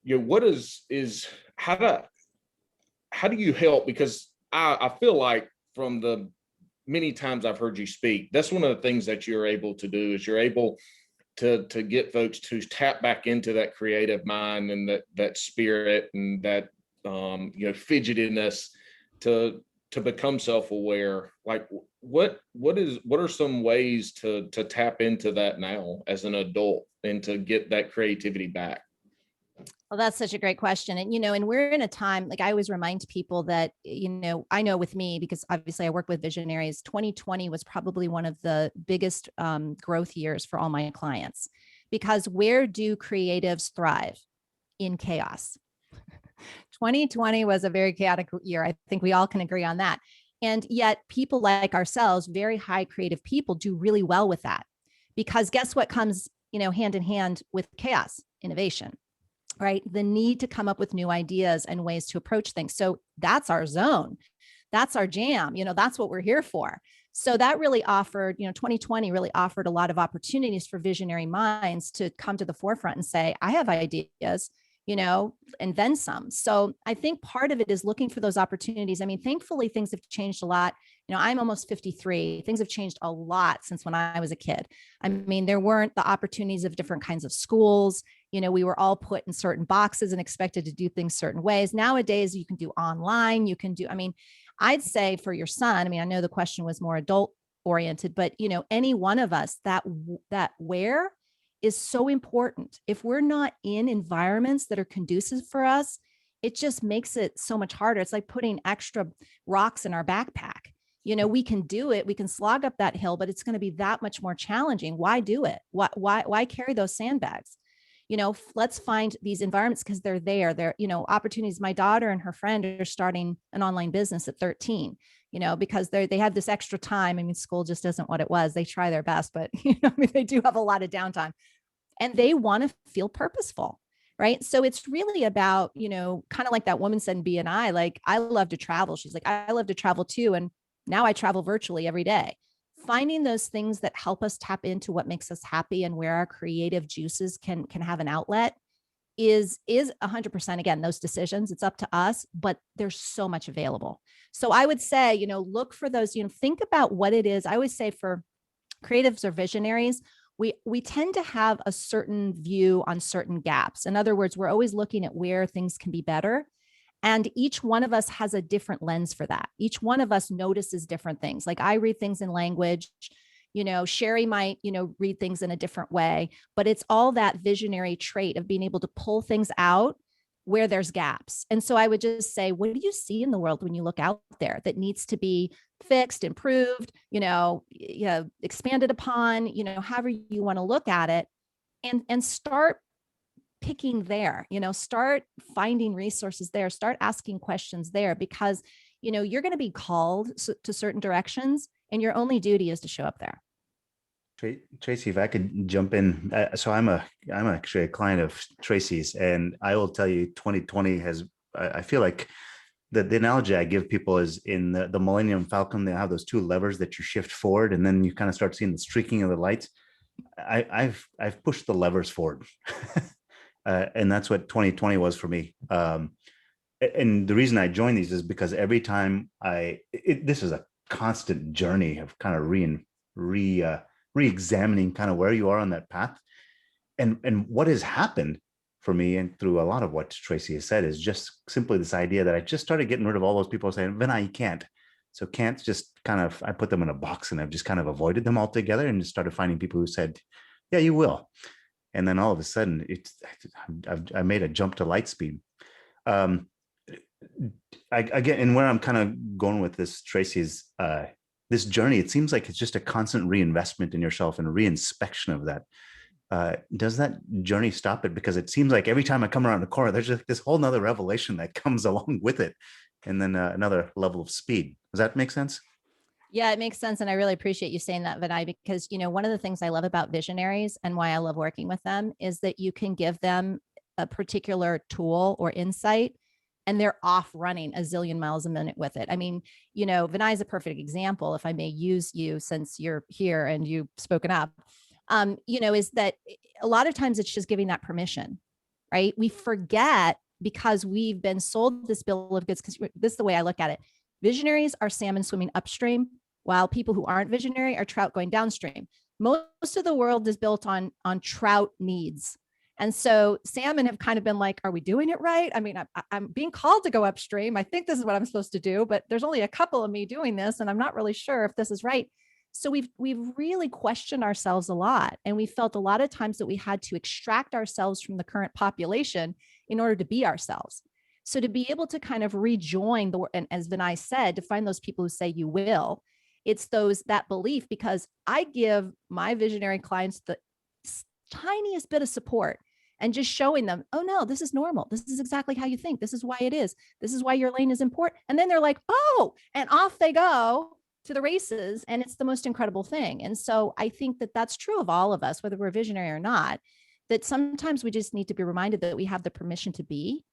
what is how do you help? Because I feel like from the many times I've heard you speak, that's one of the things that you're able to do, is you're able to get folks to tap back into that creative mind and that spirit and that fidgetiness to become self-aware. Like what are some ways to tap into that now as an adult and to get that creativity back? Well, that's such a great question. And we're in a time, like I always remind people that, I know with me, because obviously I work with visionaries, 2020 was probably one of the biggest growth years for all my clients, because where do creatives thrive? In chaos. 2020 was a very chaotic year. I think we all can agree on that. And yet people like ourselves, very high creative people, do really well with that, because guess what comes, hand in hand with chaos? Innovation. Right? The need to come up with new ideas and ways to approach things. So that's our zone. That's our jam. That's what we're here for. So that really offered, 2020 really offered a lot of opportunities for visionary minds to come to the forefront and say, I have ideas, and then some. So I think part of it is looking for those opportunities. I mean, thankfully, things have changed a lot. I'm almost 53. Things have changed a lot since when I was a kid. I mean, there weren't the opportunities of different kinds of schools. We were all put in certain boxes and expected to do things certain ways. Nowadays, you can do online. I'd say for your son, I know the question was more adult oriented, but any one of us, that where is so important. If we're not in environments that are conducive for us, it just makes it so much harder. It's like putting extra rocks in our backpack. We can do it. We can slog up that hill, but it's going to be that much more challenging. Why do it? Why carry those sandbags? Let's find these environments, because they're there. They're, opportunities. My daughter and her friend are starting an online business at 13, because they have this extra time. I mean, school just isn't what it was. They try their best, but they do have a lot of downtime, and they want to feel purposeful. Right. So it's really about, kind of like that woman said in BNI, like, I love to travel. She's like, I love to travel too. And now I travel virtually every day. Finding those things that help us tap into what makes us happy and where our creative juices can have an outlet is 100%. Again, those decisions, it's up to us, but there's so much available. So I would say, look for those, think about what it is. I always say for creatives or visionaries, we tend to have a certain view on certain gaps. In other words, we're always looking at where things can be better. And each one of us has a different lens for that. Each one of us notices different things. Like I read things in language, Sherry might, read things in a different way, but it's all that visionary trait of being able to pull things out where there's gaps. And so I would just say, what do you see in the world when you look out there that needs to be fixed, improved, expanded upon, however you want to look at it, and start picking there, start finding resources there, start asking questions there, because, you're going to be called to certain directions, and your only duty is to show up there. Traci, if I could jump in. So I'm actually a client of Traci's, and I will tell you, 2020 has, I feel like the analogy I give people is in the Millennium Falcon, they have those two levers that you shift forward, and then you kind of start seeing the streaking of the lights. I've pushed the levers forward. And that's what 2020 was for me. And the reason I joined these is because every time this is a constant journey of kind of re-examining kind of where you are on that path. And what has happened for me, and through a lot of what Traci has said, is just simply this idea that I just started getting rid of all those people saying, Vinay, you can't. So can't just kind of, I put them in a box, and I've just kind of avoided them altogether, and just started finding people who said, yeah, you will. And then all of a sudden, I made a jump to light speed. Again, and where I'm kind of going with this, Traci, is this journey. It seems like it's just a constant reinvestment in yourself and a reinspection of that. Does that journey stop it? Because it seems like every time I come around the corner, there's just this whole nother revelation that comes along with it, and then another level of speed. Does that make sense? Yeah, it makes sense. And I really appreciate you saying that, Vinay, because, one of the things I love about visionaries and why I love working with them is that you can give them a particular tool or insight and they're off running a zillion miles a minute with it. I mean, Vinay is a perfect example, if I may use you since you're here and you've spoken up, is that a lot of times it's just giving that permission, right? We forget because we've been sold this bill of goods, because this is the way I look at it. Visionaries are salmon swimming upstream, while people who aren't visionary are trout going downstream. Most of the world is built on trout needs. And so salmon have kind of been like, are we doing it right? I mean, I'm being called to go upstream. I think this is what I'm supposed to do, but there's only a couple of me doing this, and I'm not really sure if this is right. So we've really questioned ourselves a lot. And we felt a lot of times that we had to extract ourselves from the current population in order to be ourselves. So to be able to kind of rejoin and as Vinay said, to find those people who say you will, it's that belief, because I give my visionary clients the tiniest bit of support and just showing them, oh no, this is normal. This is exactly how you think. This is why it is. This is why your lane is important. And then they're like, oh, and off they go to the races. And it's the most incredible thing. And so I think that that's true of all of us, whether we're visionary or not, that sometimes we just need to be reminded that we have the permission to be.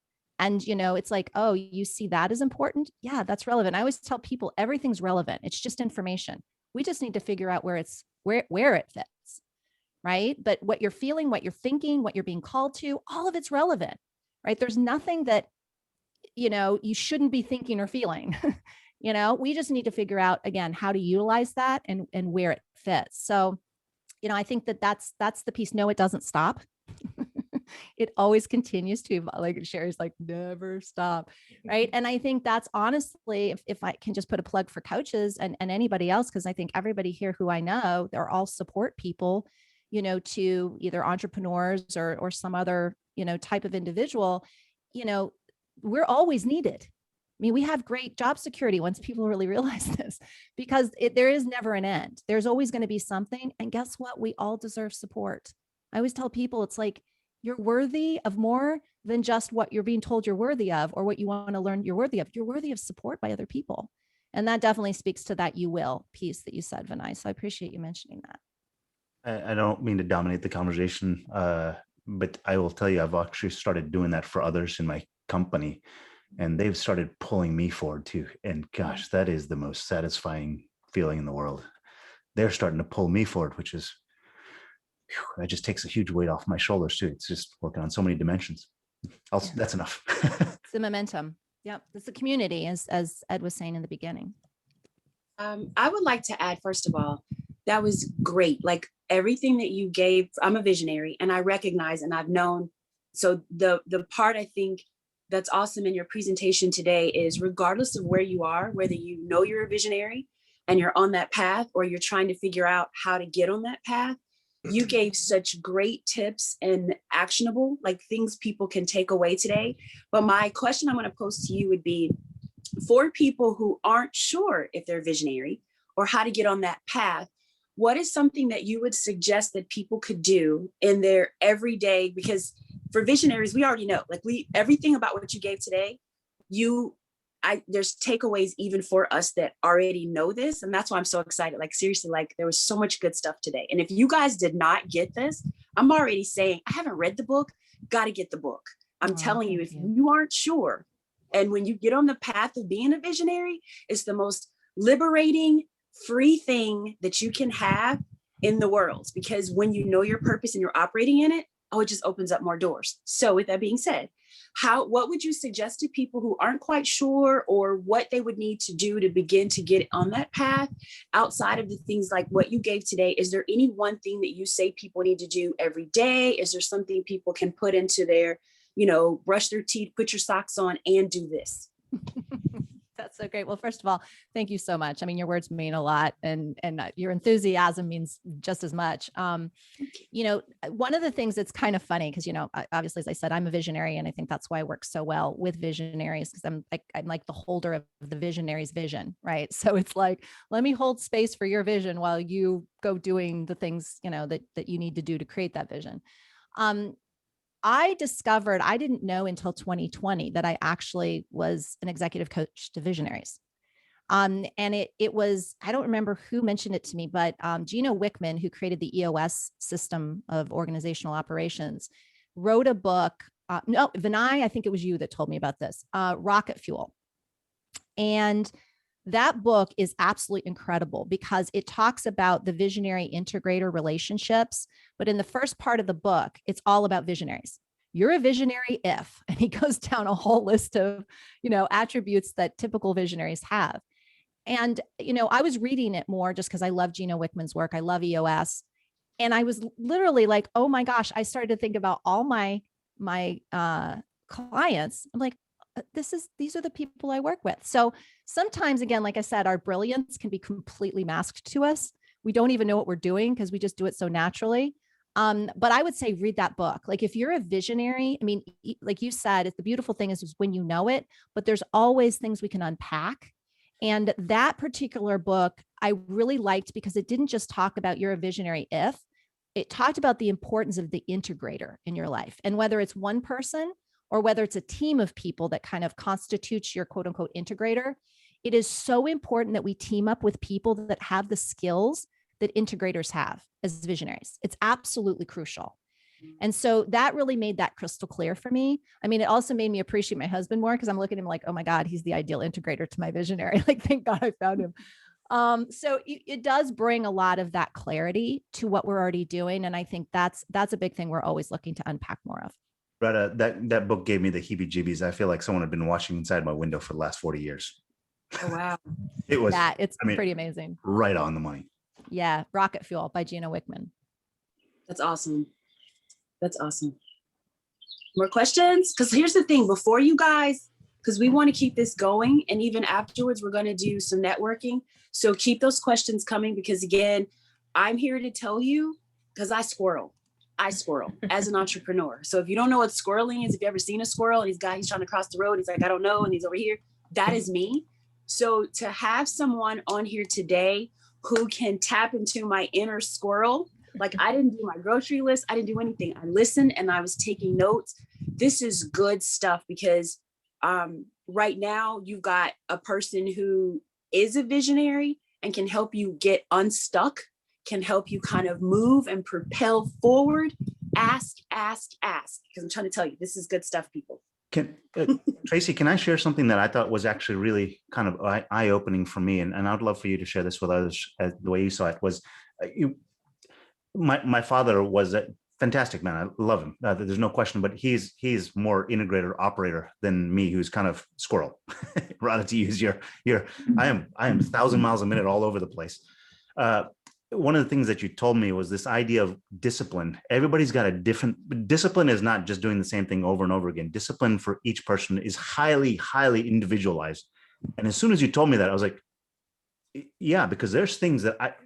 And, it's like, oh, you see that as important? Yeah, that's relevant. I always tell people everything's relevant. It's just information. We just need to figure out where it fits. Right. But what you're feeling, what you're thinking, what you're being called to, all of it's relevant. Right. There's nothing that, you shouldn't be thinking or feeling. We just need to figure out, again, how to utilize that and where it fits. So, I think that's the piece. No, it doesn't stop. It always continues to, like Sherry's like, never stop. Right. And I think that's honestly, if I can just put a plug for coaches and anybody else, because I think everybody here who I know, they're all support people, to either entrepreneurs or some other, type of individual, we're always needed. I mean, we have great job security once people really realize this, because there is never an end. There's always going to be something. And guess what? We all deserve support. I always tell people, it's like, you're worthy of more than just what you're being told you're worthy of, or what you want to learn you're worthy of. You're worthy of support by other people. And that definitely speaks to that you will piece that you said, Vinay. So I appreciate you mentioning that. I don't mean to dominate the conversation, but I will tell you, I've actually started doing that for others in my company, and they've started pulling me forward too. And gosh, that is the most satisfying feeling in the world. They're starting to pull me forward, which is, that just takes a huge weight off my shoulders too. It's just working on so many dimensions. That's enough. It's the momentum. Yep. It's the community, as Ed was saying in the beginning. I would like to add, first of all, that was great. Like everything that you gave, I'm a visionary and I recognize and I've known. So the part I think that's awesome in your presentation today is, regardless of where you are, whether you know you're a visionary and you're on that path, or you're trying to figure out how to get on that path, you gave such great tips and actionable, like things people can take away today. But my question I'm going to pose to you would be, for people who aren't sure if they're visionary or how to get on that path, what is something that you would suggest that people could do in their everyday? Because for visionaries, we already know, like everything about what you gave today, there's takeaways even for us that already know this. And that's why I'm so excited. Like seriously, like there was so much good stuff today. And if you guys did not get this, I'm already saying, I haven't read the book, got to get the book. I'm telling you, if you aren't sure, and when you get on the path of being a visionary, it's the most liberating, free thing that you can have in the world. Because when you know your purpose and you're operating in it, it just opens up more doors. So with that being said, what would you suggest to people who aren't quite sure, or what they would need to do to begin to get on that path outside of the things like what you gave today? Is there any one thing that you say people need to do every day? Is there something people can put into their, brush their teeth, put your socks on and do this? That's so great. Well, first of all, thank you so much. I mean, your words mean a lot, and your enthusiasm means just as much. One of the things that's kind of funny, because, obviously, as I said, I'm a visionary, and I think that's why I work so well with visionaries, because I'm like the holder of the visionary's vision, right? So it's like, let me hold space for your vision while you go doing the things, that you need to do to create that vision. I discovered, I didn't know until 2020 that I actually was an executive coach to visionaries. And it was, I don't remember who mentioned it to me, but Gino Wickman, who created the EOS system of organizational operations, wrote a book. No, Vinay, I think it was you that told me about this, Rocket Fuel. And that book is absolutely incredible because it talks about the visionary integrator relationships. But in the first part of the book, it's all about visionaries. You're a visionary if, and he goes down a whole list of, attributes that typical visionaries have. And, I was reading it more just because I love Gino Wickman's work. I love EOS. And I was literally like, oh my gosh, I started to think about all my clients. I'm like, these are the people I work with. So sometimes, again, like I said, our brilliance can be completely masked to us. We don't even know what we're doing because we just do it so naturally. But I would say read that book. Like if you're a visionary, I mean, like you said, the beautiful thing is when you know it, but there's always things we can unpack. And that particular book I really liked because it didn't just talk about you're a visionary if, it talked about the importance of the integrator in your life. And whether it's one person or whether it's a team of people that kind of constitutes your quote unquote integrator, it is so important that we team up with people that have the skills that integrators have as visionaries. It's absolutely crucial. And so that really made that crystal clear for me. I mean, it also made me appreciate my husband more because I'm looking at him like, oh my God, he's the ideal integrator to my visionary. Like, thank God I found him. So it does bring a lot of that clarity to what we're already doing. And I think that's a big thing we're always looking to unpack more of. Retta, that book gave me the heebie-jeebies. I feel like someone had been watching inside my window for the last 40 years. Oh, wow. It was pretty amazing. Right on the money. Yeah. Rocket Fuel by Gino Wickman. That's awesome. That's awesome. More questions? Because here's the thing, before you guys, because we want to keep this going, and even afterwards, we're going to do some networking. So keep those questions coming because, again, I'm here to tell you because I squirrel as an entrepreneur. So if you don't know what squirreling is, if you've ever seen a squirrel and he's trying to cross the road, he's like, I don't know, and he's over here, that is me. So to have someone on here today who can tap into my inner squirrel, like I didn't do my grocery list, I didn't do anything. I listened and I was taking notes. This is good stuff because right now you've got a person who is a visionary and can help you get unstuck, can help you kind of move and propel forward. Ask, because I'm trying to tell you, this is good stuff, people. Traci, can I share something that I thought was actually really kind of eye-opening for me? And I'd love for you to share this with others. The way you saw it was, my father was a fantastic man. I love him. There's no question, but he's more integrator operator than me, who's kind of squirrel. Rather to use your I am 1,000 miles a minute all over the place. One of the things that you told me was this idea of discipline. Everybody's got a different discipline. Is not just doing the same thing over and over again. Discipline for each person is highly, highly individualized. And as soon as you told me that, I was like, yeah, because there's things that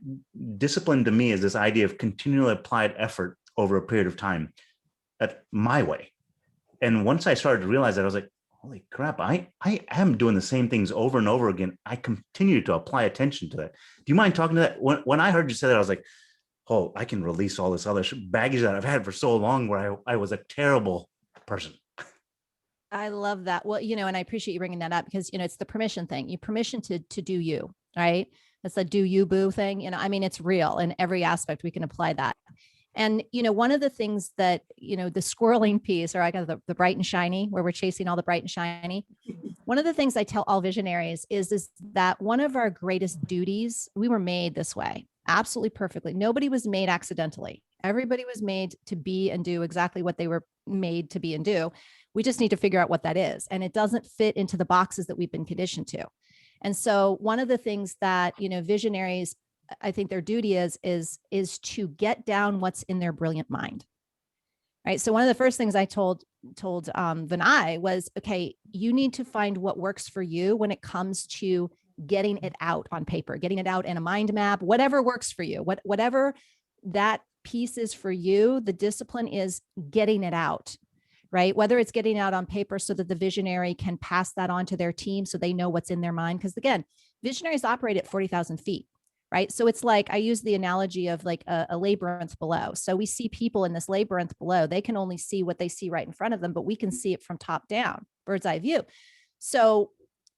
discipline to me is this idea of continually applied effort over a period of time at my way. And once I started to realize that, I was like, holy crap, I am doing the same things over and over again. I continue to apply attention to that. Do you mind talking to that? When I heard you say that, I was like, oh, I can release all this other baggage that I've had for so long where I was a terrible person. I love that. Well, and I appreciate you bringing that up because, it's the permission thing. You permission to do you, right? It's a do you boo thing. I mean, it's real in every aspect. We can apply that. And, one of the things that, the squirreling piece, or I got the bright and shiny, where we're chasing all the bright and shiny. One of the things I tell all visionaries is that one of our greatest duties, we were made this way, absolutely perfectly. Nobody was made accidentally. Everybody was made to be and do exactly what they were made to be and do. We just need to figure out what that is. And it doesn't fit into the boxes that we've been conditioned to. And so one of the things that, visionaries, I think their duty is to get down what's in their brilliant mind. Right. So one of the first things I told Vinay was, okay, you need to find what works for you when it comes to getting it out on paper, getting it out in a mind map, whatever works for you, whatever that piece is for you. The discipline is getting it out, right? Whether it's getting out on paper so that the visionary can pass that on to their team so they know what's in their mind. Because again, visionaries operate at 40,000 feet. Right. So it's like, I use the analogy of like a labyrinth below. So we see people in this labyrinth below, they can only see what they see right in front of them, but we can see it from top down, bird's eye view. So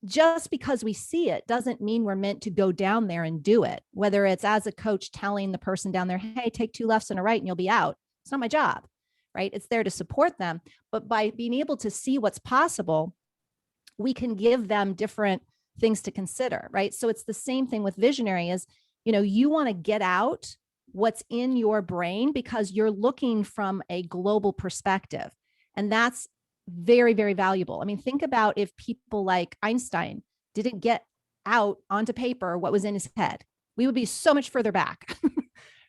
just because we see it doesn't mean we're meant to go down there and do it. Whether it's as a coach telling the person down there, hey, take 2 lefts and a right and you'll be out. It's not my job, right? It's there to support them. But by being able to see what's possible, we can give them different things to consider, right? So it's the same thing with visionary is, you want to get out what's in your brain because you're looking from a global perspective. And that's very, very valuable. I mean, think about if people like Einstein didn't get out onto paper what was in his head, we would be so much further back,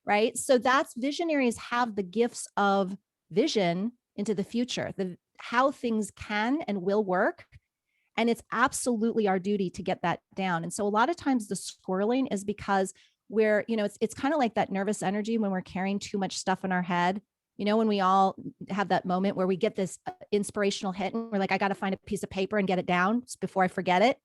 right? So that's visionaries have the gifts of vision into the future, how things can and will work. And it's absolutely our duty to get that down. And so a lot of times the swirling is because it's kind of like that nervous energy when we're carrying too much stuff in our head. When we all have that moment where we get this inspirational hit and we're like, I got to find a piece of paper and get it down before I forget it.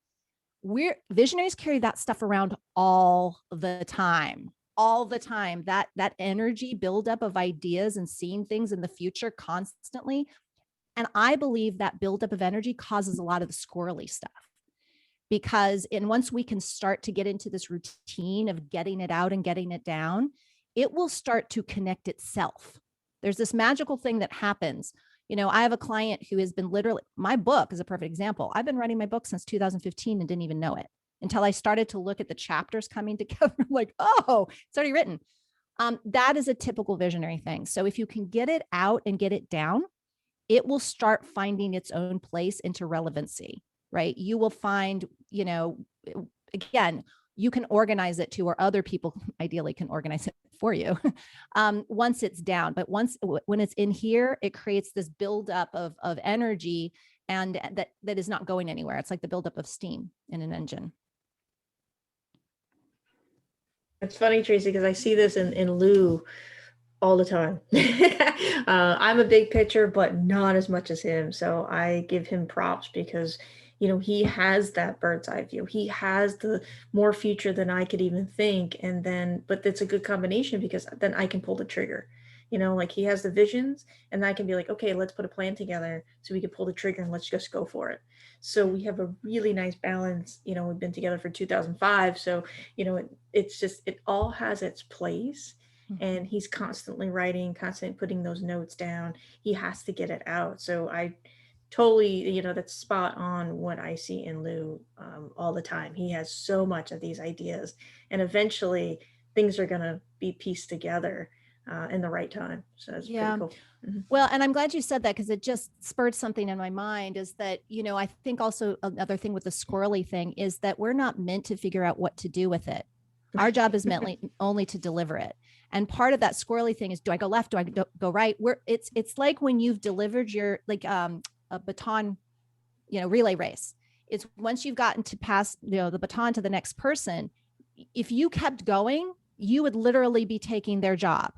Visionaries carry that stuff around all the time, that energy buildup of ideas and seeing things in the future constantly. And I believe that buildup of energy causes a lot of the squirrely stuff. Once we can start to get into this routine of getting it out and getting it down, it will start to connect itself. There's this magical thing that happens. I have a client who has been my book is a perfect example. I've been writing my book since 2015 and didn't even know it until I started to look at the chapters coming together. I'm like, oh, it's already written. That is a typical visionary thing. So if you can get it out and get it down, it will start finding its own place into relevancy, right? You will find, again, you can organize it to, or other people ideally can organize it for you once it's down. But when it's in here, it creates this buildup of energy and that is not going anywhere. It's like the buildup of steam in an engine. It's funny, Traci, because I see this in Lou all the time. I'm a big pitcher, but not as much as him. So I give him props because he has that bird's eye view. He has the more future than I could even think. But it's a good combination because then I can pull the trigger. Like he has the visions and I can be like, okay, let's put a plan together so we can pull the trigger and let's just go for it. So we have a really nice balance. We've been together for 2005. So, it all has its place. And he's constantly writing, constantly putting those notes down. He has to get it out. So I totally, that's spot on what I see in Lou all the time. He has so much of these ideas, and eventually things are going to be pieced together in the right time. So it's pretty cool. Mm-hmm. Well, and I'm glad you said that because it just spurred something in my mind is that, I think also another thing with the squirrely thing is that we're not meant to figure out what to do with it. Our job is meant only to deliver it. And part of that squirrely thing is, do I go left? Do I go right? It's like when you've delivered your a baton, relay race. It's once you've gotten to pass, the baton to the next person. If you kept going, you would literally be taking their job,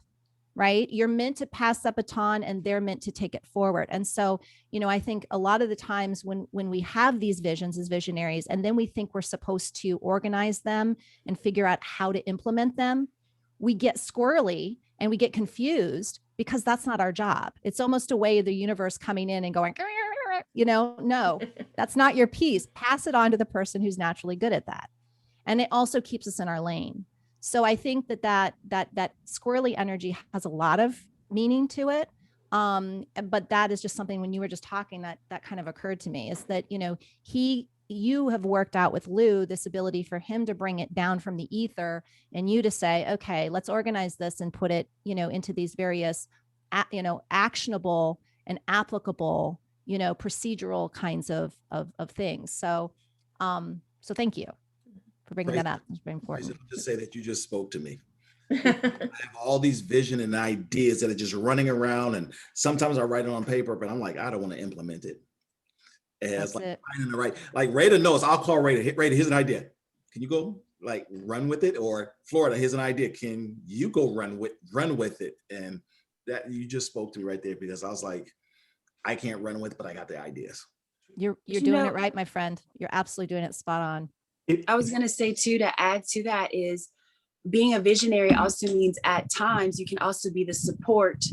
right? You're meant to pass that baton and they're meant to take it forward. And so, I think a lot of the times when we have these visions as visionaries, and then we think we're supposed to organize them and figure out how to implement them, we get squirrely and we get confused because that's not our job. It's almost a way of the universe coming in and going, no, that's not your piece. Pass it on to the person who's naturally good at that. And it also keeps us in our lane. So I think that squirrely energy has a lot of meaning to it. But that is just something when you were just talking that kind of occurred to me is that, you have worked out with Lou this ability for him to bring it down from the ether and you to say, okay, let's organize this and put it, into these various, actionable and applicable, procedural kinds of things. So thank you for bringing that up. It's very important. I'll just say that you just spoke to me. I have all these vision and ideas that are just running around, and sometimes I write it on paper, but I'm like, I don't want to implement it. And it's like finding the right, like Rada knows, I'll call Rada. Rada, here's an idea. Can you go run with it? Or Florida, here's an idea. Can you go run with it? And that you just spoke to me right there because I was like, I can't run with it, but I got the ideas. You're doing it right, my friend. You're absolutely doing it spot on. I was going to say too, to add to that is being a visionary also means at times you can also be the support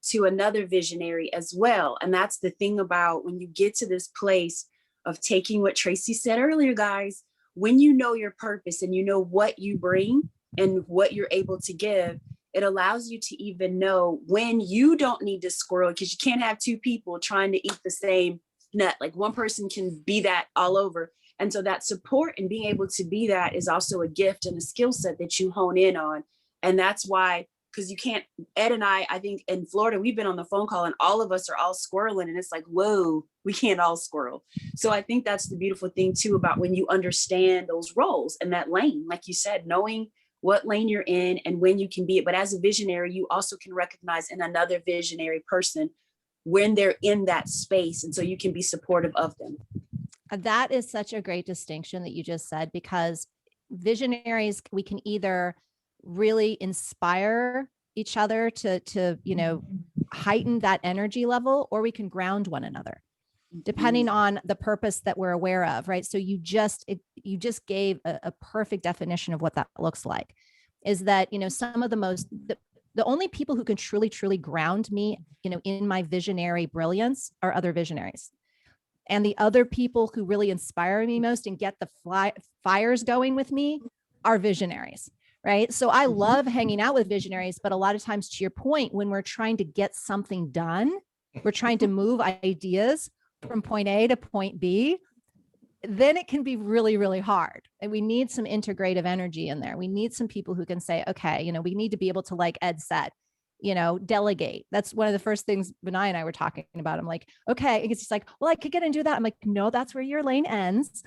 to another visionary as well. And that's the thing about when you get to this place of taking what Traci said earlier, guys. When you know your purpose and you know what you bring and what you're able to give, it allows you to even know when you don't need to squirrel, because you can't have two people trying to eat the same nut. Like one person can be that all over. And so that support and being able to be that is also a gift and a skill set that you hone in on. And that's why, because you can't, Ed and I think in Florida, we've been on the phone call and all of us are all squirreling, and it's like, whoa, we can't all squirrel. So I think that's the beautiful thing too, about when you understand those roles and that lane, like you said, knowing what lane you're in and when you can be it. But as a visionary, you also can recognize in another visionary person when they're in that space. And so you can be supportive of them. That is such a great distinction that you just said, because visionaries, we can either really inspire each other to heighten that energy level, or we can ground one another depending on the purpose that we're aware of, right? So you just gave a perfect definition of what that looks like, is that, some of the only people who can truly ground me, in my visionary brilliance are other visionaries. And the other people who really inspire me most and get the fires going with me are visionaries, right? So I love hanging out with visionaries, but a lot of times, to your point, when we're trying to get something done, we're trying to move ideas from point A to point B, then it can be really, really hard. And we need some integrative energy in there. We need some people who can say, okay, we need to be able to, like Ed said, delegate. That's one of the first things Benai and I were talking about. I'm like, okay. It's just like, well, I could get and do that. I'm like, no, that's where your lane ends.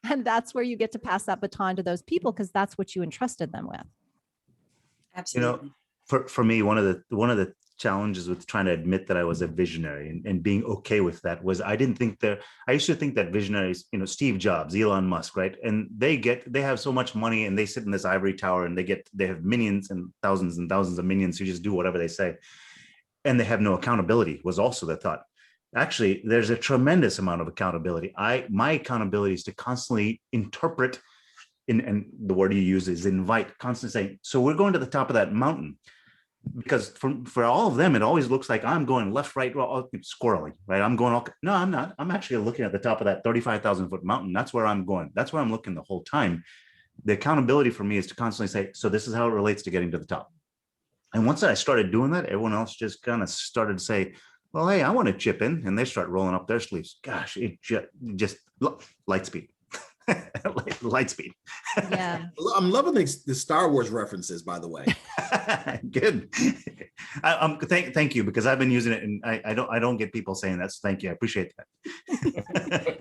And that's where you get to pass that baton to those people, because that's what you entrusted them with. Absolutely. For me, one of the challenges with trying to admit that I was a visionary and being okay with that was I used to think that visionaries, Steve Jobs, Elon Musk, right? And they have so much money and they sit in this ivory tower and they have minions and thousands of minions who just do whatever they say. And they have no accountability, was also the thought. Actually, there's a tremendous amount of accountability. My accountability is to constantly interpret, and the word you use is invite, constantly saying, so we're going to the top of that mountain. Because for all of them, it always looks like I'm going left, right, squirreling, right? I'm going, no, I'm not. I'm actually looking at the top of that 35,000 foot mountain. That's where I'm going. That's where I'm looking the whole time. The accountability for me is to constantly say, so this is how it relates to getting to the top. And once I started doing that, everyone else just kind of started to say, well, hey, I want to chip in. And they start rolling up their sleeves. Gosh, it just light speed. Light speed. Yeah. I'm loving the Star Wars references, by the way. Good. Thank you, because I've been using it and I don't get people saying that. So thank you. I appreciate that.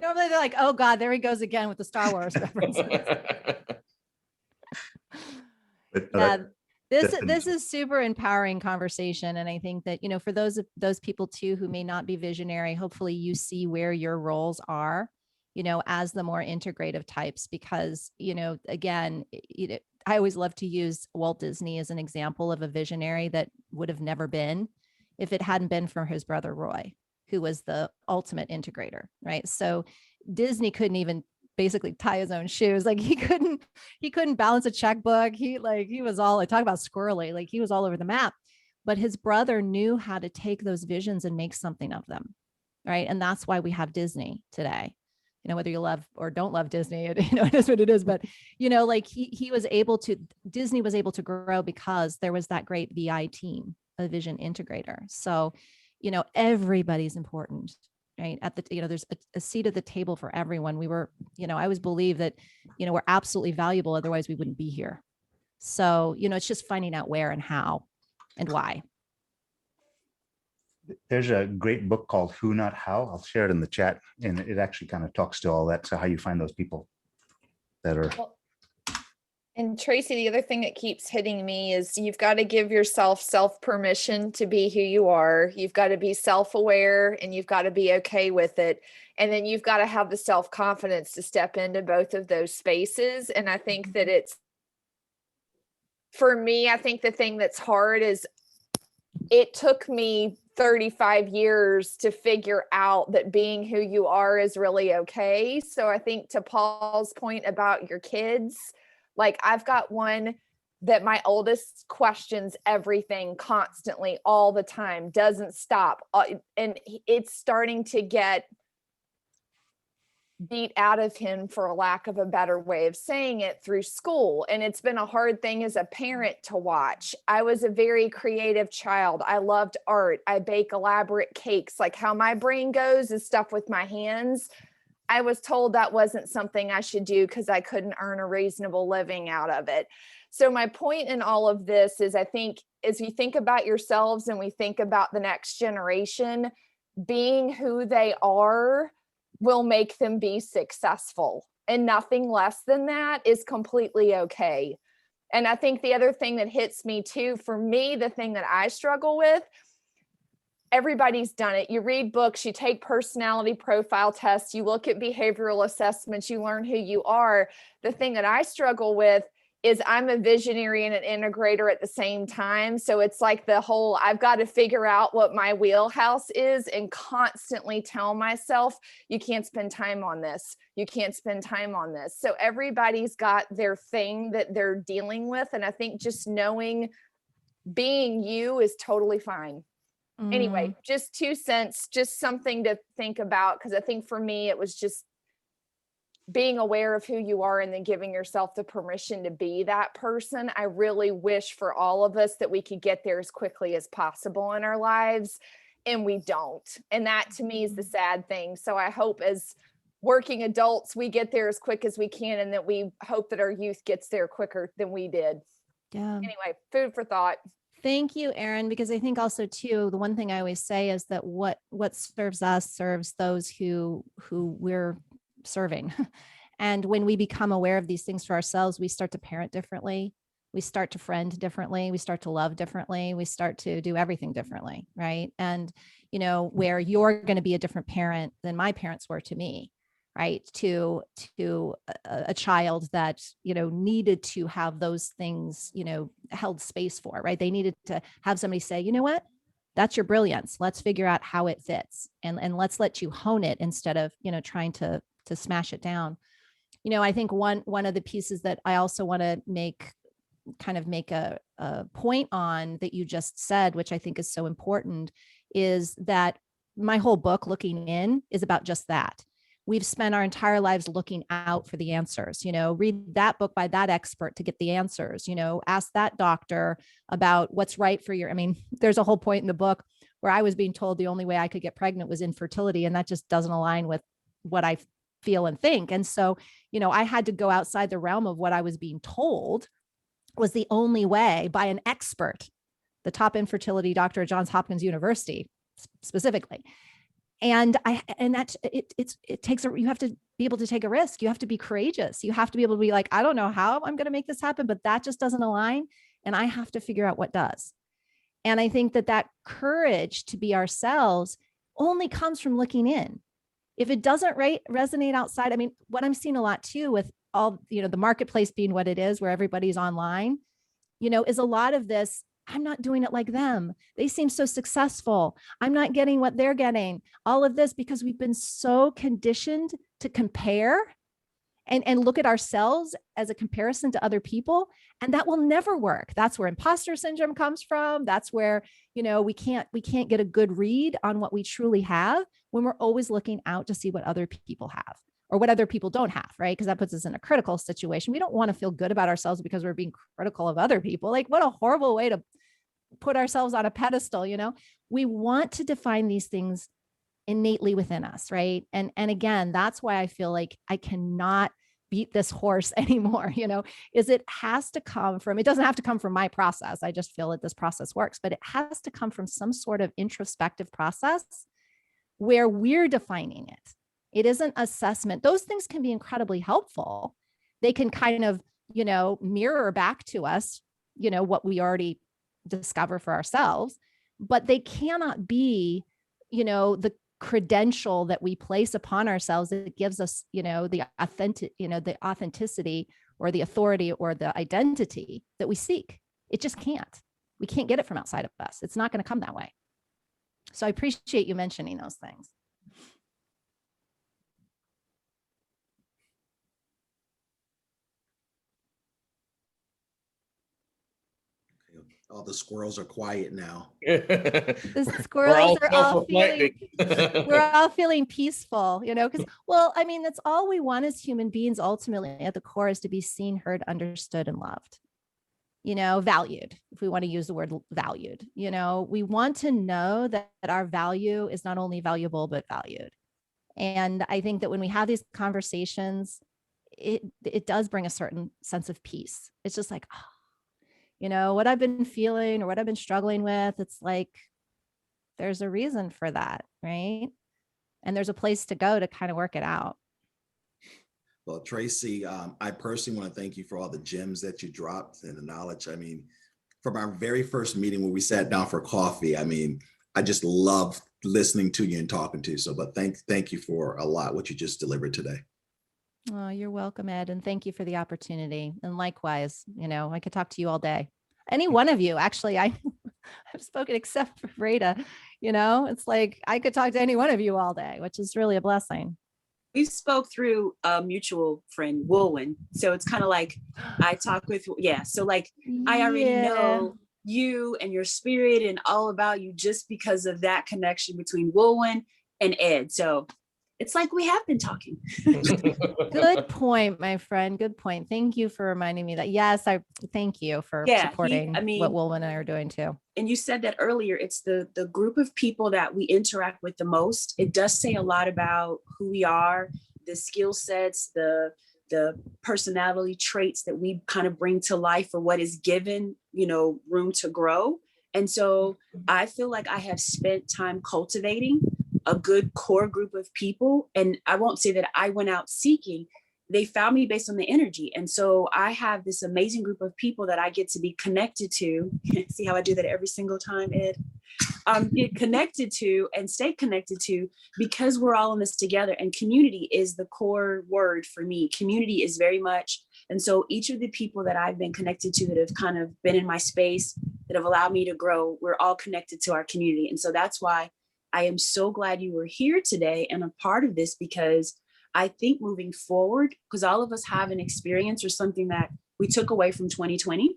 Normally they're like, oh God, there he goes again with the Star Wars references. But, this is super empowering conversation. And I think that, for those people too, who may not be visionary, hopefully you see where your roles are, as the more integrative types, because, again, I always love to use Walt Disney as an example of a visionary that would have never been if it hadn't been for his brother, Roy, who was the ultimate integrator, right? So Disney couldn't even basically tie his own shoes. Like he couldn't balance a checkbook. He was all, I talk about squirrely, like he was all over the map, but his brother knew how to take those visions and make something of them. Right. And that's why we have Disney today. Whether you love or don't love Disney, it is what it is. But, like Disney was able to grow because there was that great VI team, a vision integrator. So, everybody's important, right? There's a seat at the table for everyone. We were, I always believe that, we're absolutely valuable. Otherwise we wouldn't be here. So, it's just finding out where and how and why. There's a great book called Who Not How. I'll share it in the chat, and it actually kind of talks to all that. So how you find those people that are. And Traci, the other thing that keeps hitting me is you've got to give yourself permission to be who you are. You've got to be self-aware and you've got to be okay with it. And then you've got to have the self-confidence to step into both of those spaces. And I think that for me, I think the thing that's hard is it took me 35 years to figure out that being who you are is really okay. So I think to Paul's point about your kids, like I've got one that my oldest questions everything constantly all the time, doesn't stop. And it's starting to get beat out of him, for a lack of a better way of saying it, through school. And it's been a hard thing as a parent to watch. I was a very creative child. I loved art. I bake elaborate cakes. Like, how my brain goes is stuff with my hands. I was told that wasn't something I should do because I couldn't earn a reasonable living out of it. So my point in all of this is, I think as you think about yourselves and we think about the next generation, being who they are will make them be successful, and nothing less than that is completely okay. And I think the other thing that hits me too, for me, the thing that I struggle with, everybody's done it. You read books, you take personality profile tests, you look at behavioral assessments, you learn who you are. The thing that I struggle with is I'm a visionary and an integrator at the same time. So it's like the whole, I've got to figure out what my wheelhouse is and constantly tell myself, you can't spend time on this. You can't spend time on this. So everybody's got their thing that they're dealing with. And I think just knowing being you is totally fine. Anyway, just 2 cents, just something to think about. Because I think for me, it was just being aware of who you are and then giving yourself the permission to be that person. I really wish for all of us that we could get there as quickly as possible in our lives, and we don't. And that to me is the sad thing. So I hope as working adults, we get there as quick as we can, and that we hope that our youth gets there quicker than we did. Yeah. Anyway, food for thought. Thank you, Erin, because I think also too, the one thing I always say is that what serves us serves those who we're serving. And when we become aware of these things for ourselves, we start to parent differently. We start to friend differently. We start to love differently. We start to do everything differently. Right. And, you know, where you're going to be a different parent than my parents were to me, right? To a child that, you know, needed to have those things, you know, held space for, right? They needed to have somebody say, you know what, that's your brilliance. Let's figure out how it fits, and let's let you hone it instead of, you know, trying to smash it down. You know, I think one of the pieces that I also want to make a point on that you just said, which I think is so important, is that my whole book, Looking In, is about just that. We've spent our entire lives looking out for the answers. You know, read that book by that expert to get the answers. You know, ask that doctor about what's right for your, I mean, there's a whole point in the book where I was being told the only way I could get pregnant was infertility. And that just doesn't align with what I feel and think. And so, you know, I had to go outside the realm of what I was being told was the only way by an expert, the top infertility doctor at Johns Hopkins University specifically. And it takes you have to be able to take a risk. You have to be courageous. You have to be able to be like, I don't know how I'm going to make this happen, but that just doesn't align. And I have to figure out what does. And I think that courage to be ourselves only comes from looking in. If it doesn't resonate outside, I mean, what I'm seeing a lot too with all, you know, the marketplace being what it is, where everybody's online, you know, is a lot of this. I'm not doing it like them. They seem so successful. I'm not getting what they're getting. All of this because we've been so conditioned to compare and look at ourselves as a comparison to other people. And that will never work. That's where imposter syndrome comes from. That's where, you know, we can't get a good read on what we truly have when we're always looking out to see what other people have or what other people don't have, right? Because that puts us in a critical situation. We don't want to feel good about ourselves because we're being critical of other people. Like, what a horrible way to put ourselves on a pedestal, you know? We want to define these things innately within us, right? And again, that's why I feel like I cannot beat this horse anymore, you know, is it has to come from, it doesn't have to come from my process. I just feel that this process works, but it has to come from some sort of introspective process where we're defining it. It isn't assessment. Those things can be incredibly helpful. They can kind of, you know, mirror back to us, you know, what we already discover for ourselves, but they cannot be, you know, the credential that we place upon ourselves that gives us, you know, the authenticity or the authority or the identity that we seek. It just can't. We can't get it from outside of us. It's not going to come that way. So I appreciate you mentioning those things. All the squirrels are quiet now. The We're squirrels are all self-reflecting. we're all feeling peaceful, because, well, I mean, that's all we want as human beings, ultimately at the core, is to be seen, heard, understood, and loved, valued, if we want to use the word valued. We want to know that our value is not only valuable, but valued. And I think that when we have these conversations, it does bring a certain sense of peace. It's just like, what I've been feeling or what I've been struggling with, it's like, there's a reason for that, right? And there's a place to go to kind of work it out. Well, Traci, I personally want to thank you for all the gems that you dropped and the knowledge. I mean, from our very first meeting when we sat down for coffee, I mean, I just love listening to you and talking to you. So, but thank you for a lot, what you just delivered today. Oh, you're welcome, Ed. And thank you for the opportunity. And likewise, I could talk to you all day. Any one of you, actually, I've spoken except for Rita, it's like I could talk to any one of you all day, which is really a blessing. We spoke through a mutual friend, Woolwin. So it's kind of like I talk with, So like I already know you and your spirit and all about you just because of that connection between Woolwin and Ed. So it's like we have been talking. Good point, my friend. Good point. Thank you for reminding me that. Yes, I thank you for supporting what Woolwin and I are doing too. And you said that earlier, it's the group of people that we interact with the most. It does say a lot about who we are, the skill sets, the personality traits that we kind of bring to life, or what is given, room to grow. And so I feel like I have spent time cultivating a good core group of people. And I won't say that I went out seeking. They found me based on the energy. And so I have this amazing group of people that I get to be connected to. See how I do that every single time, Ed? Get connected to and stay connected to, because we're all in this together. And community is the core word for me. Community is very much. And so each of the people that I've been connected to, that have kind of been in my space, that have allowed me to grow, we're all connected to our community. And so that's why I am so glad you were here today and a part of this, because I think moving forward, because all of us have an experience or something that we took away from 2020,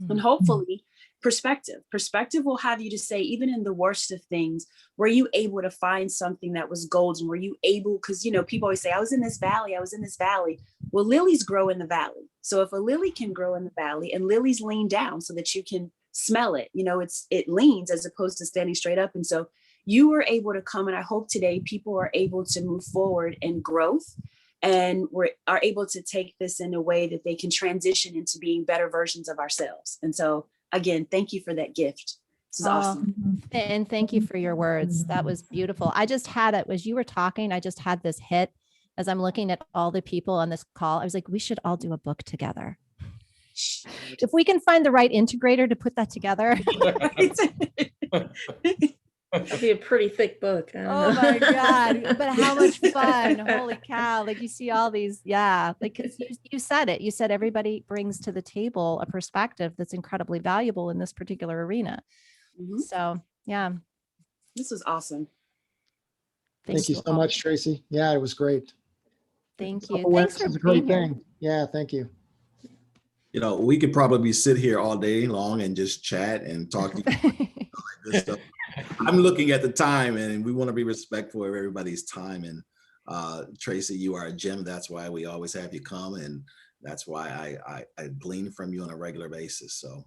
and hopefully perspective will have you to say, even in the worst of things, were you able to find something that was golden? Were you able, because, people always say, I was in this valley. Well, lilies grow in the valley. So if a lily can grow in the valley, and lilies lean down so that you can smell it, it leans as opposed to standing straight up. And so you were able to come, and I hope today people are able to move forward in growth, and are able to take this in a way that they can transition into being better versions of ourselves. And so again, thank you for that gift. This is awesome. And thank you for your words. That was beautiful. I just had it, as you were talking, I just had this hit as I'm looking at all the people on this call. I was like, we should all do a book together. If we can find the right integrator to put that together. That'd be a pretty thick book. Oh my God. But how much fun. Holy cow. Like you see all these. Yeah. Like you said it. You said everybody brings to the table a perspective that's incredibly valuable in this particular arena. Mm-hmm. So yeah. This was awesome. Thank you so much, Traci. Yeah, it was great. Thank you. Thanks for a great thing. Yeah, thank you. We could probably sit here all day long and just chat and talk to you. Good stuff. I'm looking at the time, and we want to be respectful of everybody's time. And Traci, you are a gem. That's why we always have you come, and that's why I glean from you on a regular basis. So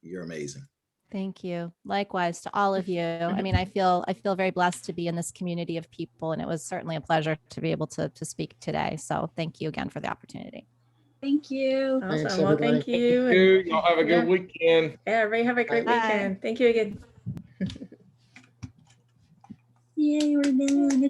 you're amazing. Thank you. Likewise to all of you. I mean, I feel very blessed to be in this community of people, and it was certainly a pleasure to be able to speak today. So thank you again for the opportunity. Thank you. Awesome. Thanks, well, thank you. Y'all have a good weekend. Yeah, everybody have a great weekend. Thank you again. Yay, we're done.